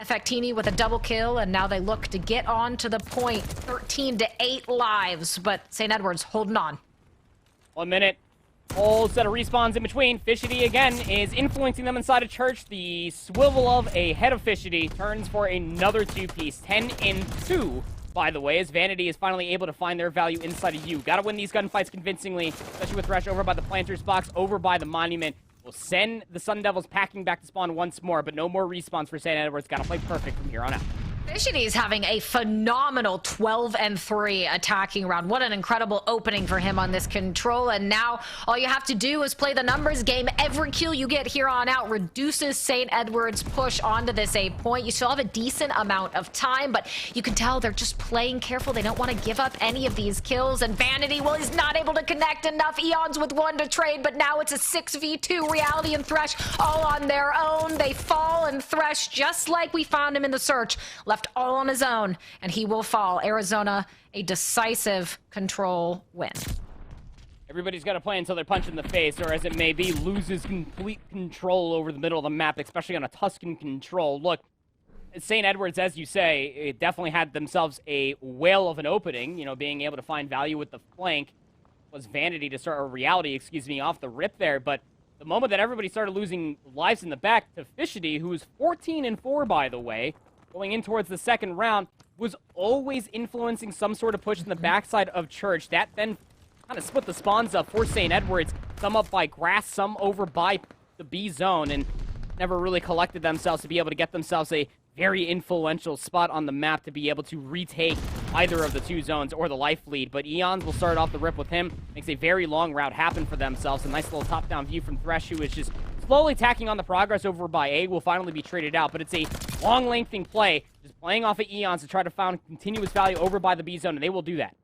A: Effectini with a double kill, and now they look to get on to the point. 13-8 lives, but St. Edward's holding on.
B: 1 minute. Whole set of respawns in between. Fishity, again, is influencing them inside of Church. The swivel of a head of Fishity turns for another 2-piece. 10-2, by the way, as Vanity is finally able to find their value inside of you. Gotta win these gunfights convincingly, especially with Thresh over by the Planters box, over by the Monument. We'll send the Sun Devils packing back to spawn once more, but no more respawns for St. Edward's. Gotta play perfect from here on out.
A: Fishity is having a phenomenal 12-3 attacking round. What an incredible opening for him on this control. And now all you have to do is play the numbers game. Every kill you get here on out reduces St. Edward's push onto this A point. You still have a decent amount of time, but you can tell they're just playing careful. They don't want to give up any of these kills. And Vanity, well, he's not able to connect enough. Eon's with 1 to trade, but now it's a 6v2. Reality and Thresh all on their own. They fall, and Thresh, just like we found him in the search, left all on his own, and he will fall. Arizona, a decisive control win.
B: Everybody's got to play until they're punched in the face, or as it may be, loses complete control over the middle of the map, especially on a Tuscan control. Look, St. Edward's, as you say, it definitely had themselves a whale of an opening, you know, being able to find value with the flank. Was Vanity to start, or Reality, excuse me, off the rip there, but the moment that everybody started losing lives in the back to Fishity, who's 14-4, by the way, going in towards the second round, was always influencing some sort of push in the backside of Church. That then kind of split the spawns up for St. Edward's. Some up by grass, some over by the B zone. And never really collected themselves to be able to get themselves a very influential spot on the map to be able to retake either of the two zones or the life lead. But Eons will start off the rip with him. Makes a very long route happen for themselves. A nice little top-down view from Thresh, who is just slowly tacking on the progress over by A. Will finally be traded out, but it's a long, lengthening play. Just playing off of Eons to try to find continuous value over by the B zone, and they will do that.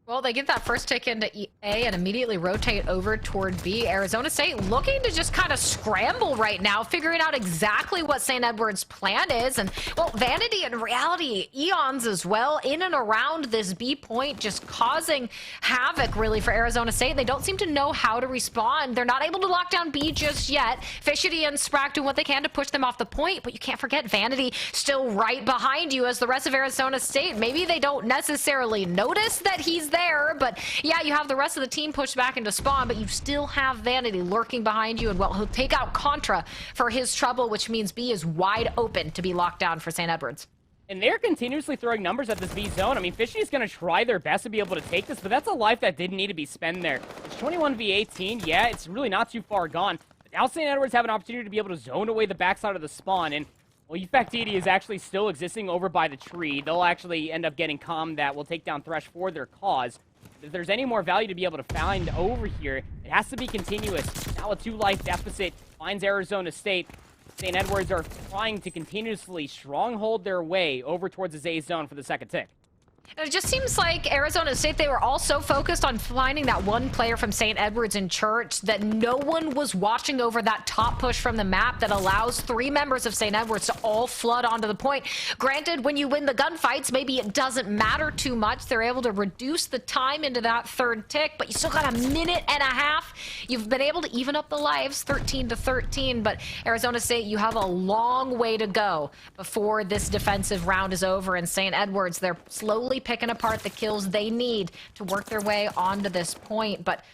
A: Well, they get that first tick into A and immediately rotate over toward B. Arizona State looking to just kind of scramble right now, figuring out exactly what St. Edward's plan is. And, well, Vanity and Reality, Eons as well, in and around this B point, just causing havoc, really, for Arizona State. They don't seem to know how to respond. They're not able to lock down B just yet. Fishity and Sprack doing what they can to push them off the point, but you can't forget Vanity still right behind you as the rest of Arizona State. Maybe they don't necessarily notice that he's there, but yeah, you have the rest of the team pushed back into spawn, but you still have Vanity lurking behind you, and well, he'll take out Contra for his trouble, which means B is wide open to be locked down for St. Edward's.
B: And they're continuously throwing numbers at this B zone. I mean, Fishy is going to try their best to be able to take this, but that's a life that didn't need to be spent there. It's 21v18. Yeah, it's really not too far gone. But now St. Edward's have an opportunity to be able to zone away the backside of the spawn, and well, Effectiti is actually still existing over by the tree. They'll actually end up getting Calm that will take down Thresh for their cause. If there's any more value to be able to find over here, it has to be continuous. Now a 2-life deficit finds Arizona State. St. Edward's are trying to continuously stronghold their way over towards the A zone for the second tick.
A: It just seems like Arizona State, they were all so focused on finding that one player from St. Edward's in church that no one was watching over that top push from the map that allows 3 members of St. Edward's to all flood onto the point. Granted, when you win the gunfights, maybe it doesn't matter too much. They're able to reduce the time into that third tick, but you still got a minute and a half. You've been able to even up the lives, 13-13, but Arizona State, you have a long way to go before this defensive round is over, and St. Edward's, they're slowly picking apart the kills they need to work their way onto this point. But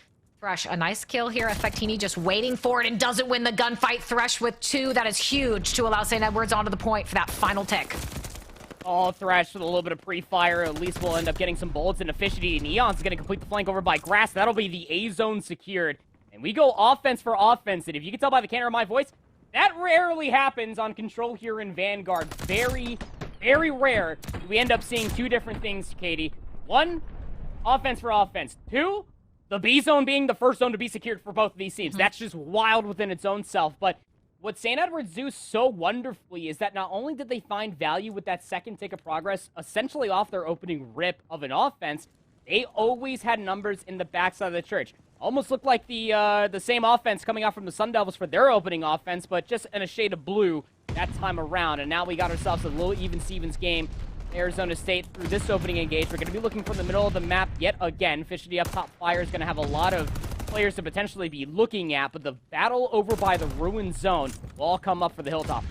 A: Thresh, a nice kill here. Effectini just waiting for it and doesn't win the gunfight. Thresh with 2. That is huge to allow St. Edward's onto the point for that final tick.
B: Oh, Thresh with a little bit of pre-fire. At least we'll end up getting some bullets into Fishity, and Eon's going to complete the flank over by Grass. That'll be the A zone secured. And we go offense for offense. And if you can tell by the canter of my voice, that rarely happens on Control here in Vanguard. Very rare. We end up seeing 2 different things, Katie. 1, offense for offense. 2, the B zone being the first zone to be secured for both of these teams. That's just wild within its own self. But what St. Edward's do so wonderfully is that not only did they find value with that second tick of progress, essentially off their opening rip of an offense, they always had numbers in the backside of the church. Almost looked like the same offense coming out from the Sun Devils for their opening offense, but just in a shade of blue that time around. And now we got ourselves a little even-Stevens game. Arizona State through this opening engage. We're going to be looking from the middle of the map yet again. Fishity up top fire is going to have a lot of players to potentially be looking at, but the battle over by the ruined zone will all come up for the Hilltop.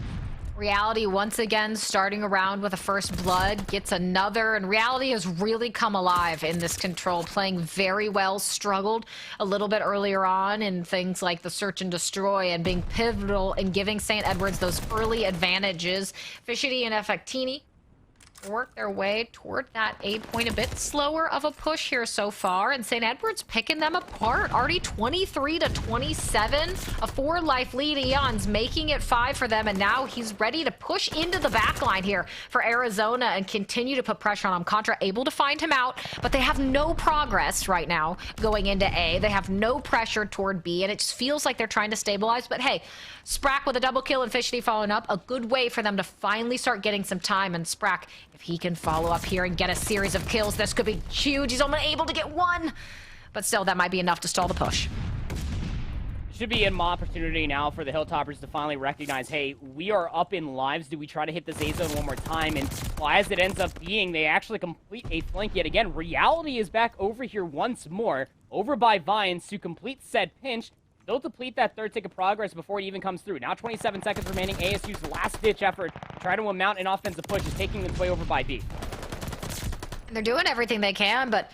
A: Reality once again starting around with a first blood, gets another, and Reality has really come alive in this Control, playing very well, struggled a little bit earlier on in things like the search and destroy and being pivotal in giving St. Edward's those early advantages. Fishity and Effectini work their way toward that A point, a bit slower of a push here so far, and St. Edward's picking them apart. Already 23-27, a 4-life lead. Eon's making it 5 for them, and now he's ready to push into the back line here for Arizona and continue to put pressure on him. Contra able to find him out, but they have no progress right now going into A. They have no pressure toward B, and it just feels like they're trying to stabilize, but hey, Sprack with a double kill and Fishity following up, a good way for them to finally start getting some time. And Sprack, if he can follow up here and get a series of kills, this could be huge. He's only able to get 1, but still, that might be enough to stall the push.
B: Should be an opportunity now for the Hilltoppers to finally recognize, hey, we are up in lives. Do we try to hit this A zone one more time? And well, as it ends up being, they actually complete a flank yet again. Reality is back over here once more, over by Vines to complete said pinch. They'll deplete that third tick of progress before it even comes through. Now 27 seconds remaining. ASU's last-ditch effort to try to mount an offensive push is taking its way over by B.
A: They're doing everything they can, but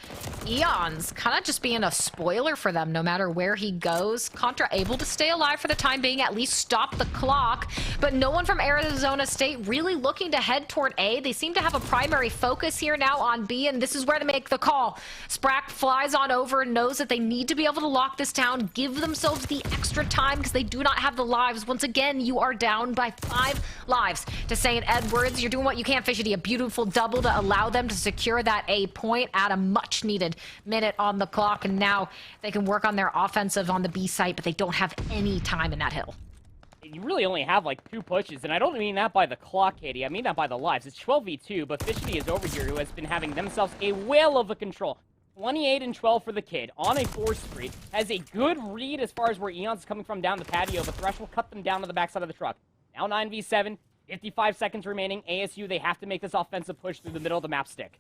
A: Eon's kind of just being a spoiler for them no matter where he goes. Contra able to stay alive for the time being, at least stop the clock, but no one from Arizona State really looking to head toward A. They seem to have a primary focus here now on B, and this is where to make the call. Sprack flies on over and knows that they need to be able to lock this down, give themselves the extra time because they do not have the lives. Once again, you are down by 5 lives to St. Edwards. You're doing what you can, Fishity, a beautiful double to allow them to secure that A point at a much needed minute on the clock, and now they can work on their offensive on the B site, but they don't have any time in that hill.
B: You really only have like 2 pushes, and I don't mean that by the clock, Katie. I mean that by the lives. It's 12v2, but Fishity is over here, who has been having themselves a whale of a control. 28 and 12 for the kid on a 4 spree. Has a good read as far as where Eon's coming from down the patio, but Thresh will cut them down to the backside of the truck. Now 9v7, 55 seconds remaining. ASU, they have to make this offensive push through the middle of the map stick.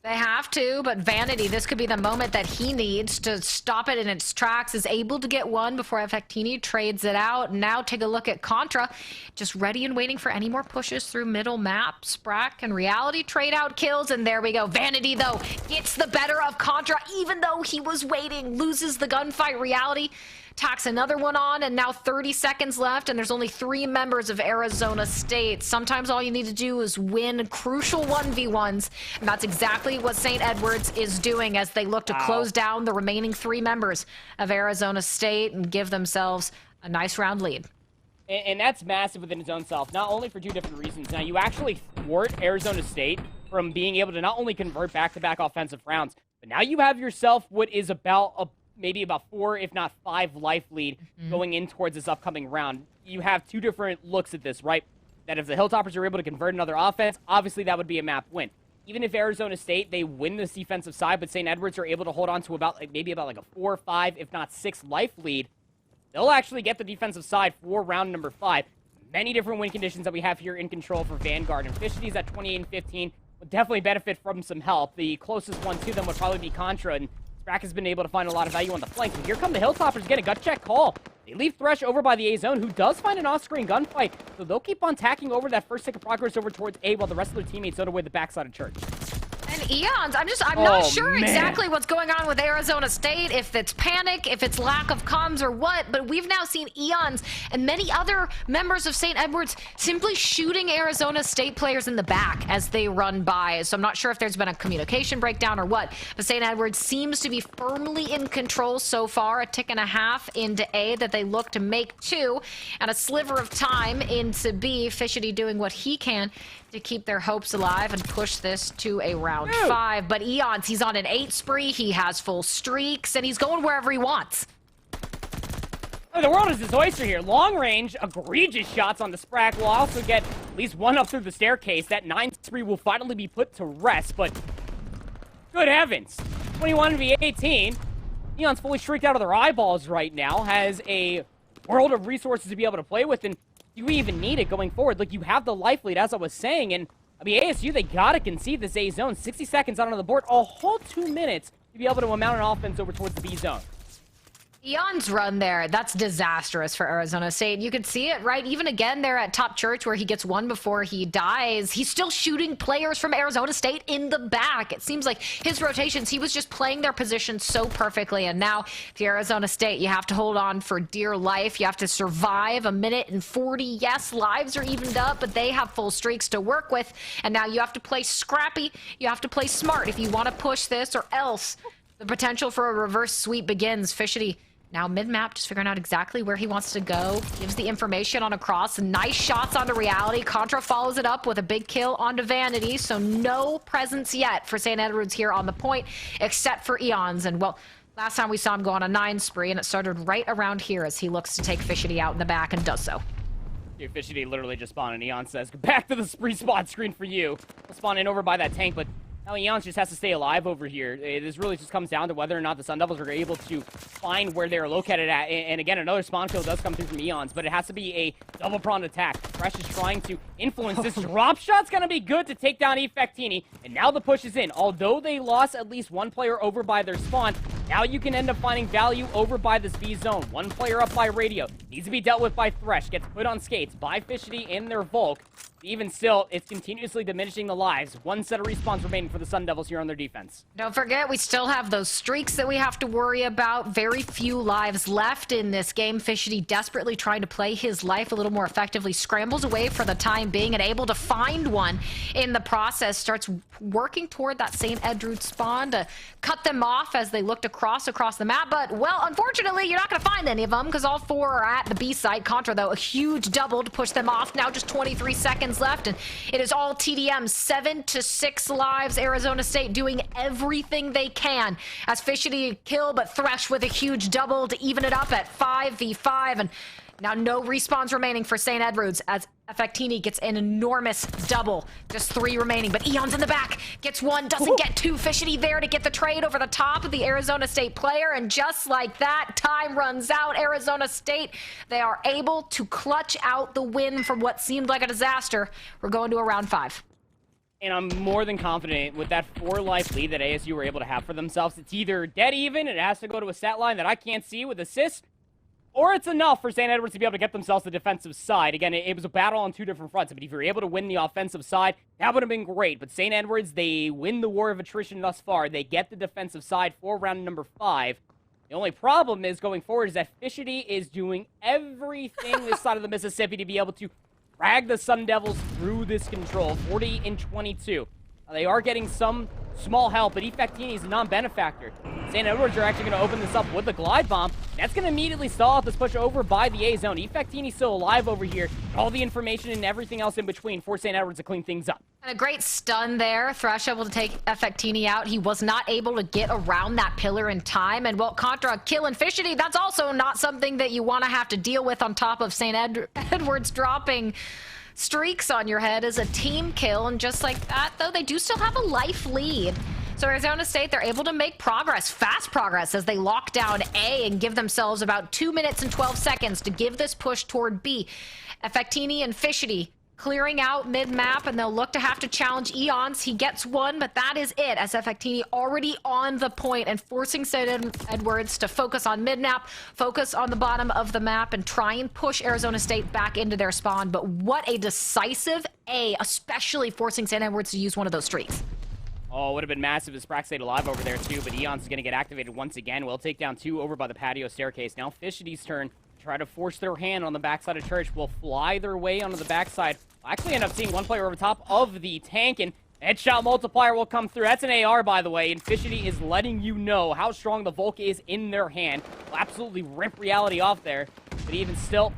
A: They have to, but Vanity, this could be the moment that he needs to stop it in its tracks, is able to get one before Effectini trades it out. Now take a look at Contra, just ready and waiting for any more pushes through middle map. Sprack and Reality trade out kills, and there we go. Vanity, though, gets the better of Contra, even though he was waiting, loses the gunfight. Reality tacks another one on, and now 30 seconds left, and there's only 3 members of Arizona State. Sometimes all you need to do is win crucial 1v1s, and that's exactly what St. Edwards is doing as they look to close down the remaining 3 members of Arizona State and give themselves a nice round lead.
B: And that's massive within its own self, not only for 2 different reasons. Now, you actually thwart Arizona State from being able to not only convert back-to-back offensive rounds, but now you have yourself what is about maybe about 4, if not 5 life lead going in towards this upcoming round. You have 2 different looks at this, right? That if the Hilltoppers are able to convert another offense, obviously that would be a map win. Even if Arizona State, they win this defensive side, but St. Edwards are able to hold on to about maybe a 4, 5, if not 6 life lead, they'll actually get the defensive side for round number 5. Many different win conditions that we have here in control for Vanguard, and Fishity's at 28 and 15 would definitely benefit from some help. The closest one to them would probably be Contra, and Sprack has been able to find a lot of value on the flank. But here come the Hilltoppers, get a gut check call. They leave Thresh over by the A zone, who does find an off-screen gunfight. So they'll keep on tacking over that first tick of progress over towards A while the rest of their teammates zone away the backside of Church.
A: And Eons, I'm not sure exactly what's going on with Arizona State, if it's panic, if it's lack of comms or what, but we've now seen Eons and many other members of St. Edwards simply shooting Arizona State players in the back as they run by. So I'm not sure if there's been a communication breakdown or what, but St. Edwards seems to be firmly in control so far. A tick and a half into A that they look to make 2, and a sliver of time into B. Fishity doing what he can to keep their hopes alive and push this to a round 5. But Eons, he's on an 8 spree, he has full streaks, and he's going wherever he wants.
B: Oh, the world is his oyster here. Long range, egregious shots on the Sprack will also get at least 1 up through the staircase. That 9 spree will finally be put to rest, but good heavens. 21v18. Eons fully streaked out of their eyeballs right now, has a world of resources to be able to play with, and you even need it going forward. Like, you have the life lead, as I was saying, and I mean, ASU, they gotta concede this A zone. 60 seconds out on the board, a whole 2 minutes to be able to mount an offense over towards the B zone.
A: Eon's run there, that's disastrous for Arizona State. You could see it, right? Even again there at Top Church where he gets 1 before he dies, he's still shooting players from Arizona State in the back. It seems like his rotations, he was just playing their position so perfectly. And now, the Arizona State, you have to hold on for dear life. You have to survive 1 minute and 40. Yes, lives are evened up, but they have full streaks to work with. And now you have to play scrappy. You have to play smart if you want to push this, or else the potential for a reverse sweep begins. Fishity now mid-map, just figuring out exactly where he wants to go. Gives the information on a cross. Nice shots onto Reality. Contra follows it up with a big kill onto Vanity. So no presence yet for St. Edwards here on the point, except for Eons. And, well, last time we saw him go on a 9 spree, and it started right around here as he looks to take Fishity out in the back and does so.
B: Dude, Fishity literally just spawned, and Eon says, back to the spree spot screen for you. We'll spawn in over by that tank, but now Eons just has to stay alive over here. This really just comes down to whether or not the Sun Devils are able to find where they're located at. And again, another spawn kill does come through from Eons, but it has to be a double-pronged attack. Fresh is trying to influence this. Drop shot's gonna be good to take down Effectini, and now the push is in. Although they lost at least 1 player over by their spawn, now you can end up finding value over by this B zone. 1 player up by radio. Needs to be dealt with by Thresh. Gets put on skates by Fishity in their Volk. Even still, it's continuously diminishing the lives. One set of respawns remaining for the Sun Devils here on their defense.
A: Don't forget, we still have those streaks that we have to worry about. Very few lives left in this game. Fishity desperately trying to play his life a little more effectively. Scrambles away for the time being and able to find one in the process. Starts working toward that St. Edward spawn to cut them off as they looked across the map. But, well, unfortunately, you're not going to find any of them because all four are at the B site. Contra, though, a huge double to push them off. Now just 23 seconds left, and it is all TDM. 7 to 6 lives. Arizona State doing everything they can as Fishity kill, but Thresh with a huge double to even it up at 5v5. And now no respawns remaining for St. Edwards as Effectini gets an enormous double. Just 3 remaining, but Eon's in the back. Gets 1, doesn't get 2. Fishity there to get the trade over the top of the Arizona State player, and just like that, time runs out. Arizona State, they are able to clutch out the win from what seemed like a disaster. We're going to a round 5.
B: And I'm more than confident with that 4-life lead that ASU were able to have for themselves. It's either dead even, and it has to go to a stat line that I can't see with assists, or it's enough for St. Edwards to be able to get themselves the defensive side. Again, it was a battle on 2 different fronts, but if you're able to win the offensive side, that would have been great. But St. Edwards, they win the war of attrition thus far. They get the defensive side for round number 5. The only problem is going forward is that Fishity is doing everything this side of the Mississippi to be able to drag the Sun Devils through this control. 40 and 22. They are getting some small help, but Effectini is a non-benefactor. St. Edwards are actually going to open this up with the glide bomb. That's going to immediately stall out this push over by the A zone. Effectini's still alive over here. All the information and everything else in between for St. Edwards to clean things up.
A: And a great stun there. Thresh able to take Effectini out. He was not able to get around that pillar in time. And, well, Contra killing Fishity, that's also not something that you want to have to deal with on top of St. Edwards dropping streaks on your head as a team kill. And just like that, though, they do still have a life lead. So Arizona State, they're able to make progress, fast progress, as they lock down A and give themselves about 2 minutes and 12 seconds to give this push toward B. Effectini and Fishity clearing out mid-map, and they'll look to have to challenge Eons. He gets 1, but that is it, as Effectini already on the point and forcing St. Edwards to focus on mid-map, focus on the bottom of the map, and try and push Arizona State back into their spawn. But what a decisive A, especially forcing St. Edwards to use one of those streaks.
B: Oh, it would have been massive as Sprax stayed alive over there, too, but Eons is going to get activated once again. We'll take down 2 over by the patio staircase. Now Fishity's turn. Try to force their hand on the backside of Church. Will fly their way onto the backside. We'll actually end up seeing one player over top of the tank, and headshot multiplier will come through. That's an AR, by the way, and Fishity is letting you know how strong the Volk is in their hand. Will absolutely rip reality off there, but even still,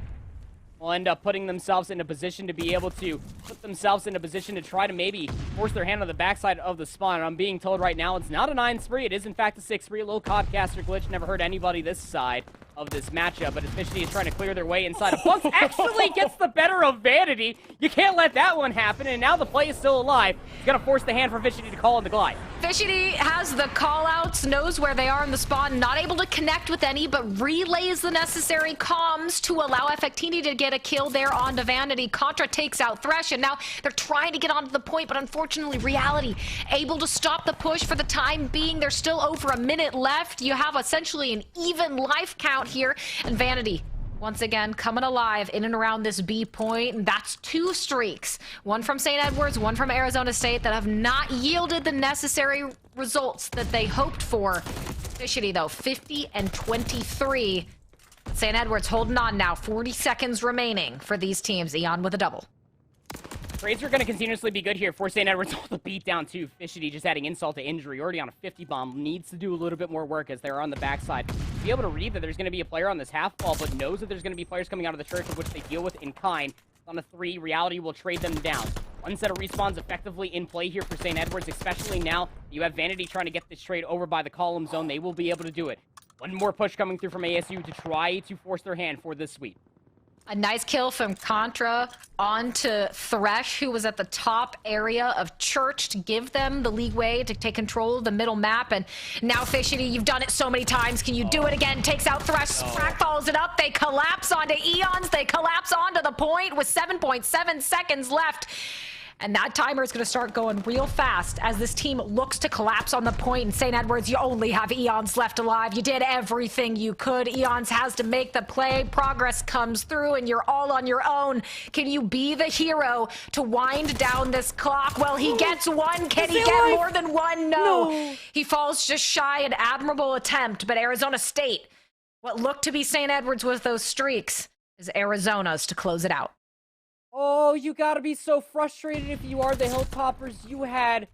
B: will end up putting themselves in a position to be able to put themselves in a position to try to maybe force their hand on the backside of the spawn. And I'm being told right now it's not a 9-3. It is, in fact, a 6-3. A little Codcaster glitch. Never heard anybody this side of this matchup, but Fishity is trying to clear their way inside. Bunks actually gets the better of Vanity. You can't let that one happen, and now the play is still alive. He's going to force the hand for Fishity to call in the glide.
A: Fishity has the call-outs, knows where they are in the spawn, not able to connect with any, but relays the necessary comms to allow Effectini to get a kill there onto Vanity. Contra takes out Thresh, and now they're trying to get onto the point, but unfortunately, Reality able to stop the push for the time being. There's still over a minute left. You have essentially an even life count here, and Vanity once again coming alive in and around this B point, and that's 2 streaks, one from St. Edwards, one from Arizona State, that have not yielded the necessary results that they hoped for. Fishity, though, 50 and 23. St. Edwards holding on now, 40 seconds remaining for these teams. Eon with a double.
B: Trades are going to continuously be good here for St. Edwards. All the beat down too. Fishity just adding insult to injury. Already on a 50 bomb. Needs to do a little bit more work as they're on the backside. Be able to read that there's going to be a player on this half wall, but knows that there's going to be players coming out of the church, of which they deal with in kind. On a 3, Reality will trade them down. One set of respawns effectively in play here for St. Edwards, especially now you have Vanity trying to get this trade over by the column zone. They will be able to do it. One more push coming through from ASU to try to force their hand for this sweep.
A: A nice kill from Contra onto Thresh, who was at the top area of Church to give them the leeway to take control of the middle map. And now Fishity, you've done it so many times. Can you do it again? Takes out Thresh. Sprack follows it up. They collapse onto Eons. They collapse onto the point with 7.7 seconds left. And that timer is going to start going real fast as this team looks to collapse on the point. And St. Edwards, you only have Eons left alive. You did everything you could. Eons has to make the play. Progress comes through and you're all on your own. Can you be the hero to wind down this clock? Well, he gets one. Can he get more than one? No. He falls just shy. An admirable attempt, but Arizona State, what looked to be St. Edwards with those streaks, is Arizona's to close it out.
B: Oh, you gotta be so frustrated if you are the Hilltoppers. You had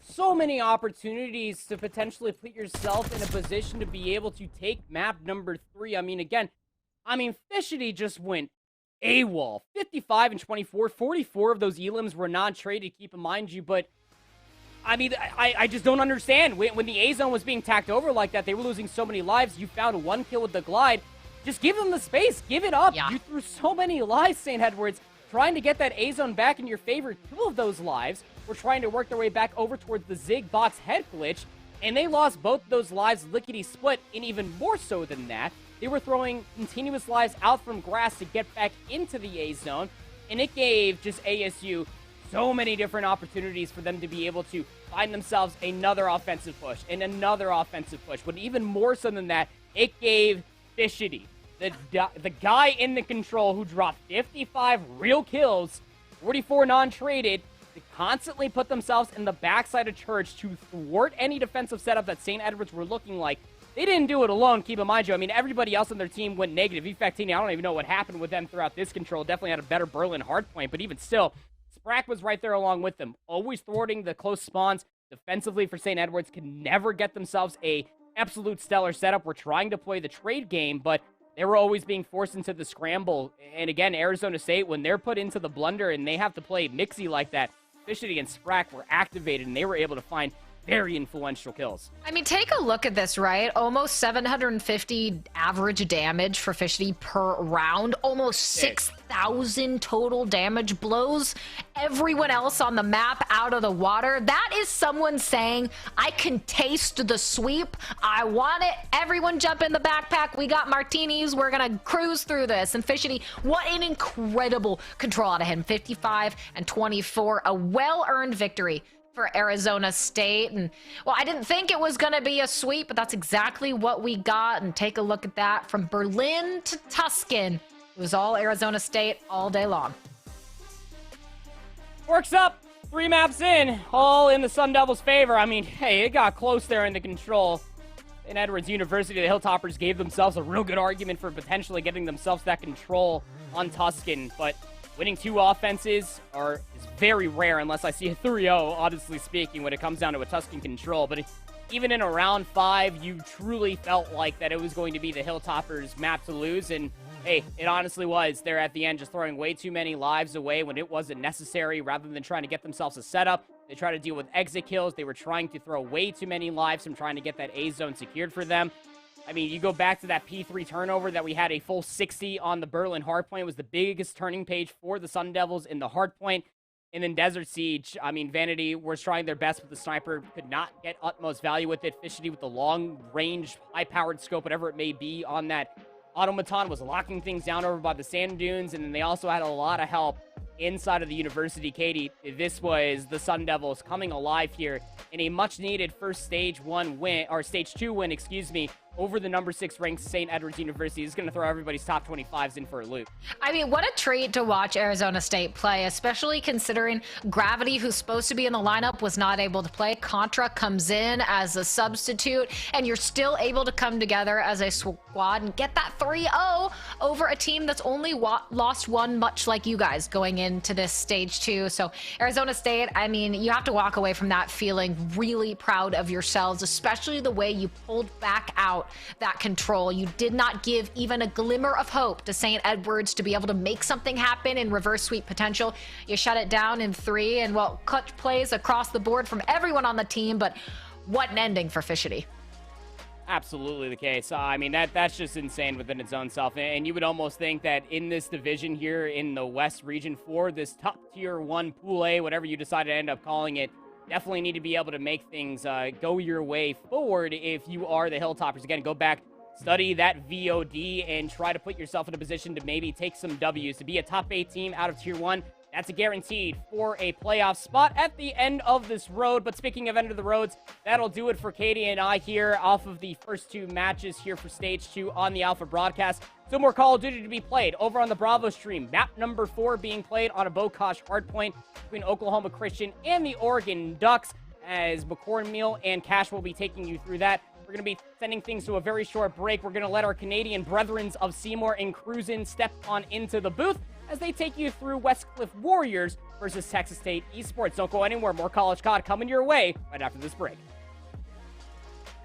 B: so many opportunities to potentially put yourself in a position to be able to take map number 3. I mean, Fishity just went AWOL. 55 and 24. 44 of those elims were non-traded, keep in mind you, but I just don't understand. When the A-zone was being tacked over like that, they were losing so many lives. You found one kill with the glide. Just give them the space. Give it up. Yeah. You threw so many lives, St. Edwards, trying to get that A-zone back in your favor. 2 of those lives were trying to work their way back over towards the Zig box head glitch, and they lost both those lives lickety-split, and even more so than that, they were throwing continuous lives out from grass to get back into the A-zone, and it gave just ASU so many different opportunities for them to be able to find themselves another offensive push and another offensive push. But even more so than that, it gave Fishity, the guy in the control who dropped 55 real kills, 44 non-traded, to constantly put themselves in the backside of church to thwart any defensive setup that St. Edwards were looking like. They didn't do it alone, keep in mind, Joe. I mean, everybody else on their team went negative. Effectini, I don't even know what happened with them throughout this control. Definitely had a better Berlin hardpoint, but even still, Sprack was right there along with them, always thwarting the close spawns. Defensively for St. Edwards, can never get themselves a absolute stellar setup. We're trying to play the trade game, but they were always being forced into the scramble. And again, Arizona State, when they're put into the blunder and they have to play mixy like that, Fishity and Sprack were activated and they were able to find very influential kills. I mean, take a look at this, right? Almost 750 average damage for Fishity per round. Almost 6,000 total damage, blows everyone else on the map out of the water. That is someone saying, I can taste the sweep. I want it. Everyone jump in the backpack. We got martinis. We're going to cruise through this. And Fishity, what an incredible control out of him. 55 and 24, a well-earned victory for Arizona State. And well, I didn't think it was going to be a sweep, but that's exactly what we got. And take a look at that. From Berlin to Tuscan, it was all Arizona State all day long. Works up. 3 maps in, all in the Sun Devils' favor. I mean, hey, it got close there in the control. In Edwards University, the Hilltoppers gave themselves a real good argument for potentially getting themselves that control on Tuscan, but winning 2 offenses is very rare unless I see a 3-0, honestly speaking, when it comes down to a Tuscan control. But even in a round 5, you truly felt like that it was going to be the Hilltoppers' map to lose. And hey, it honestly was. They're at the end just throwing way too many lives away when it wasn't necessary. Rather than trying to get themselves a setup, they tried to deal with exit kills. They were trying to throw way too many lives from trying to get that A zone secured for them. I mean, you go back to that P3 turnover that we had a full 60 on the Berlin hardpoint. It was the biggest turning page for the Sun Devils in the hardpoint. And then Desert Siege, I mean, Vanity was trying their best with the sniper, could not get utmost value with it. Fishity with the long-range, high-powered scope, whatever it may be, on that automaton was locking things down over by the sand dunes. And then they also had a lot of help inside of the university. Katie, this was the Sun Devils coming alive here in a much-needed first stage 1 win, or stage 2 win, excuse me, over the number 6 ranked St. Edwards University. Is going to throw everybody's top 25s in for a loop. I mean, what a treat to watch Arizona State play, especially considering Gravity, who's supposed to be in the lineup, was not able to play. Contra comes in as a substitute, and you're still able to come together as a squad and get that 3-0 over a team that's only lost 1, much like you guys going into this stage 2. So Arizona State, I mean, you have to walk away from that feeling really proud of yourselves, especially the way you pulled back out that control. You did not give even a glimmer of hope to St. Edwards to be able to make something happen in reverse sweep potential. You shut it down in 3, and well, clutch plays across the board from everyone on the team, but what an ending for Fishity. Absolutely the case. I mean, that's just insane within its own self. And you would almost think that in this division here in the West Region 4, this top tier 1 Pool A, whatever you decide to end up calling it, definitely need to be able to make things go your way forward if you are the Hilltoppers. Again, go back, study that VOD, and try to put yourself in a position to maybe take some W's. To be a top 8 team out of Tier 1, That's a guaranteed for a playoff spot at the end of this road. But speaking of end of the roads, that'll do it for Katie and I here off of the first 2 matches here for Stage 2 on the Alpha broadcast. Still more Call of Duty to be played over on the Bravo stream. Map number 4 being played on a Bokosh hardpoint between Oklahoma Christian and the Oregon Ducks, as McCornmeal and Cash will be taking you through that. We're going to be sending things to a very short break. We're going to let our Canadian brethrens of Seymour and Cruisin step on into the booth as they take you through Westcliff Warriors versus Texas State Esports. Don't go anywhere. More College COD coming your way right after this break.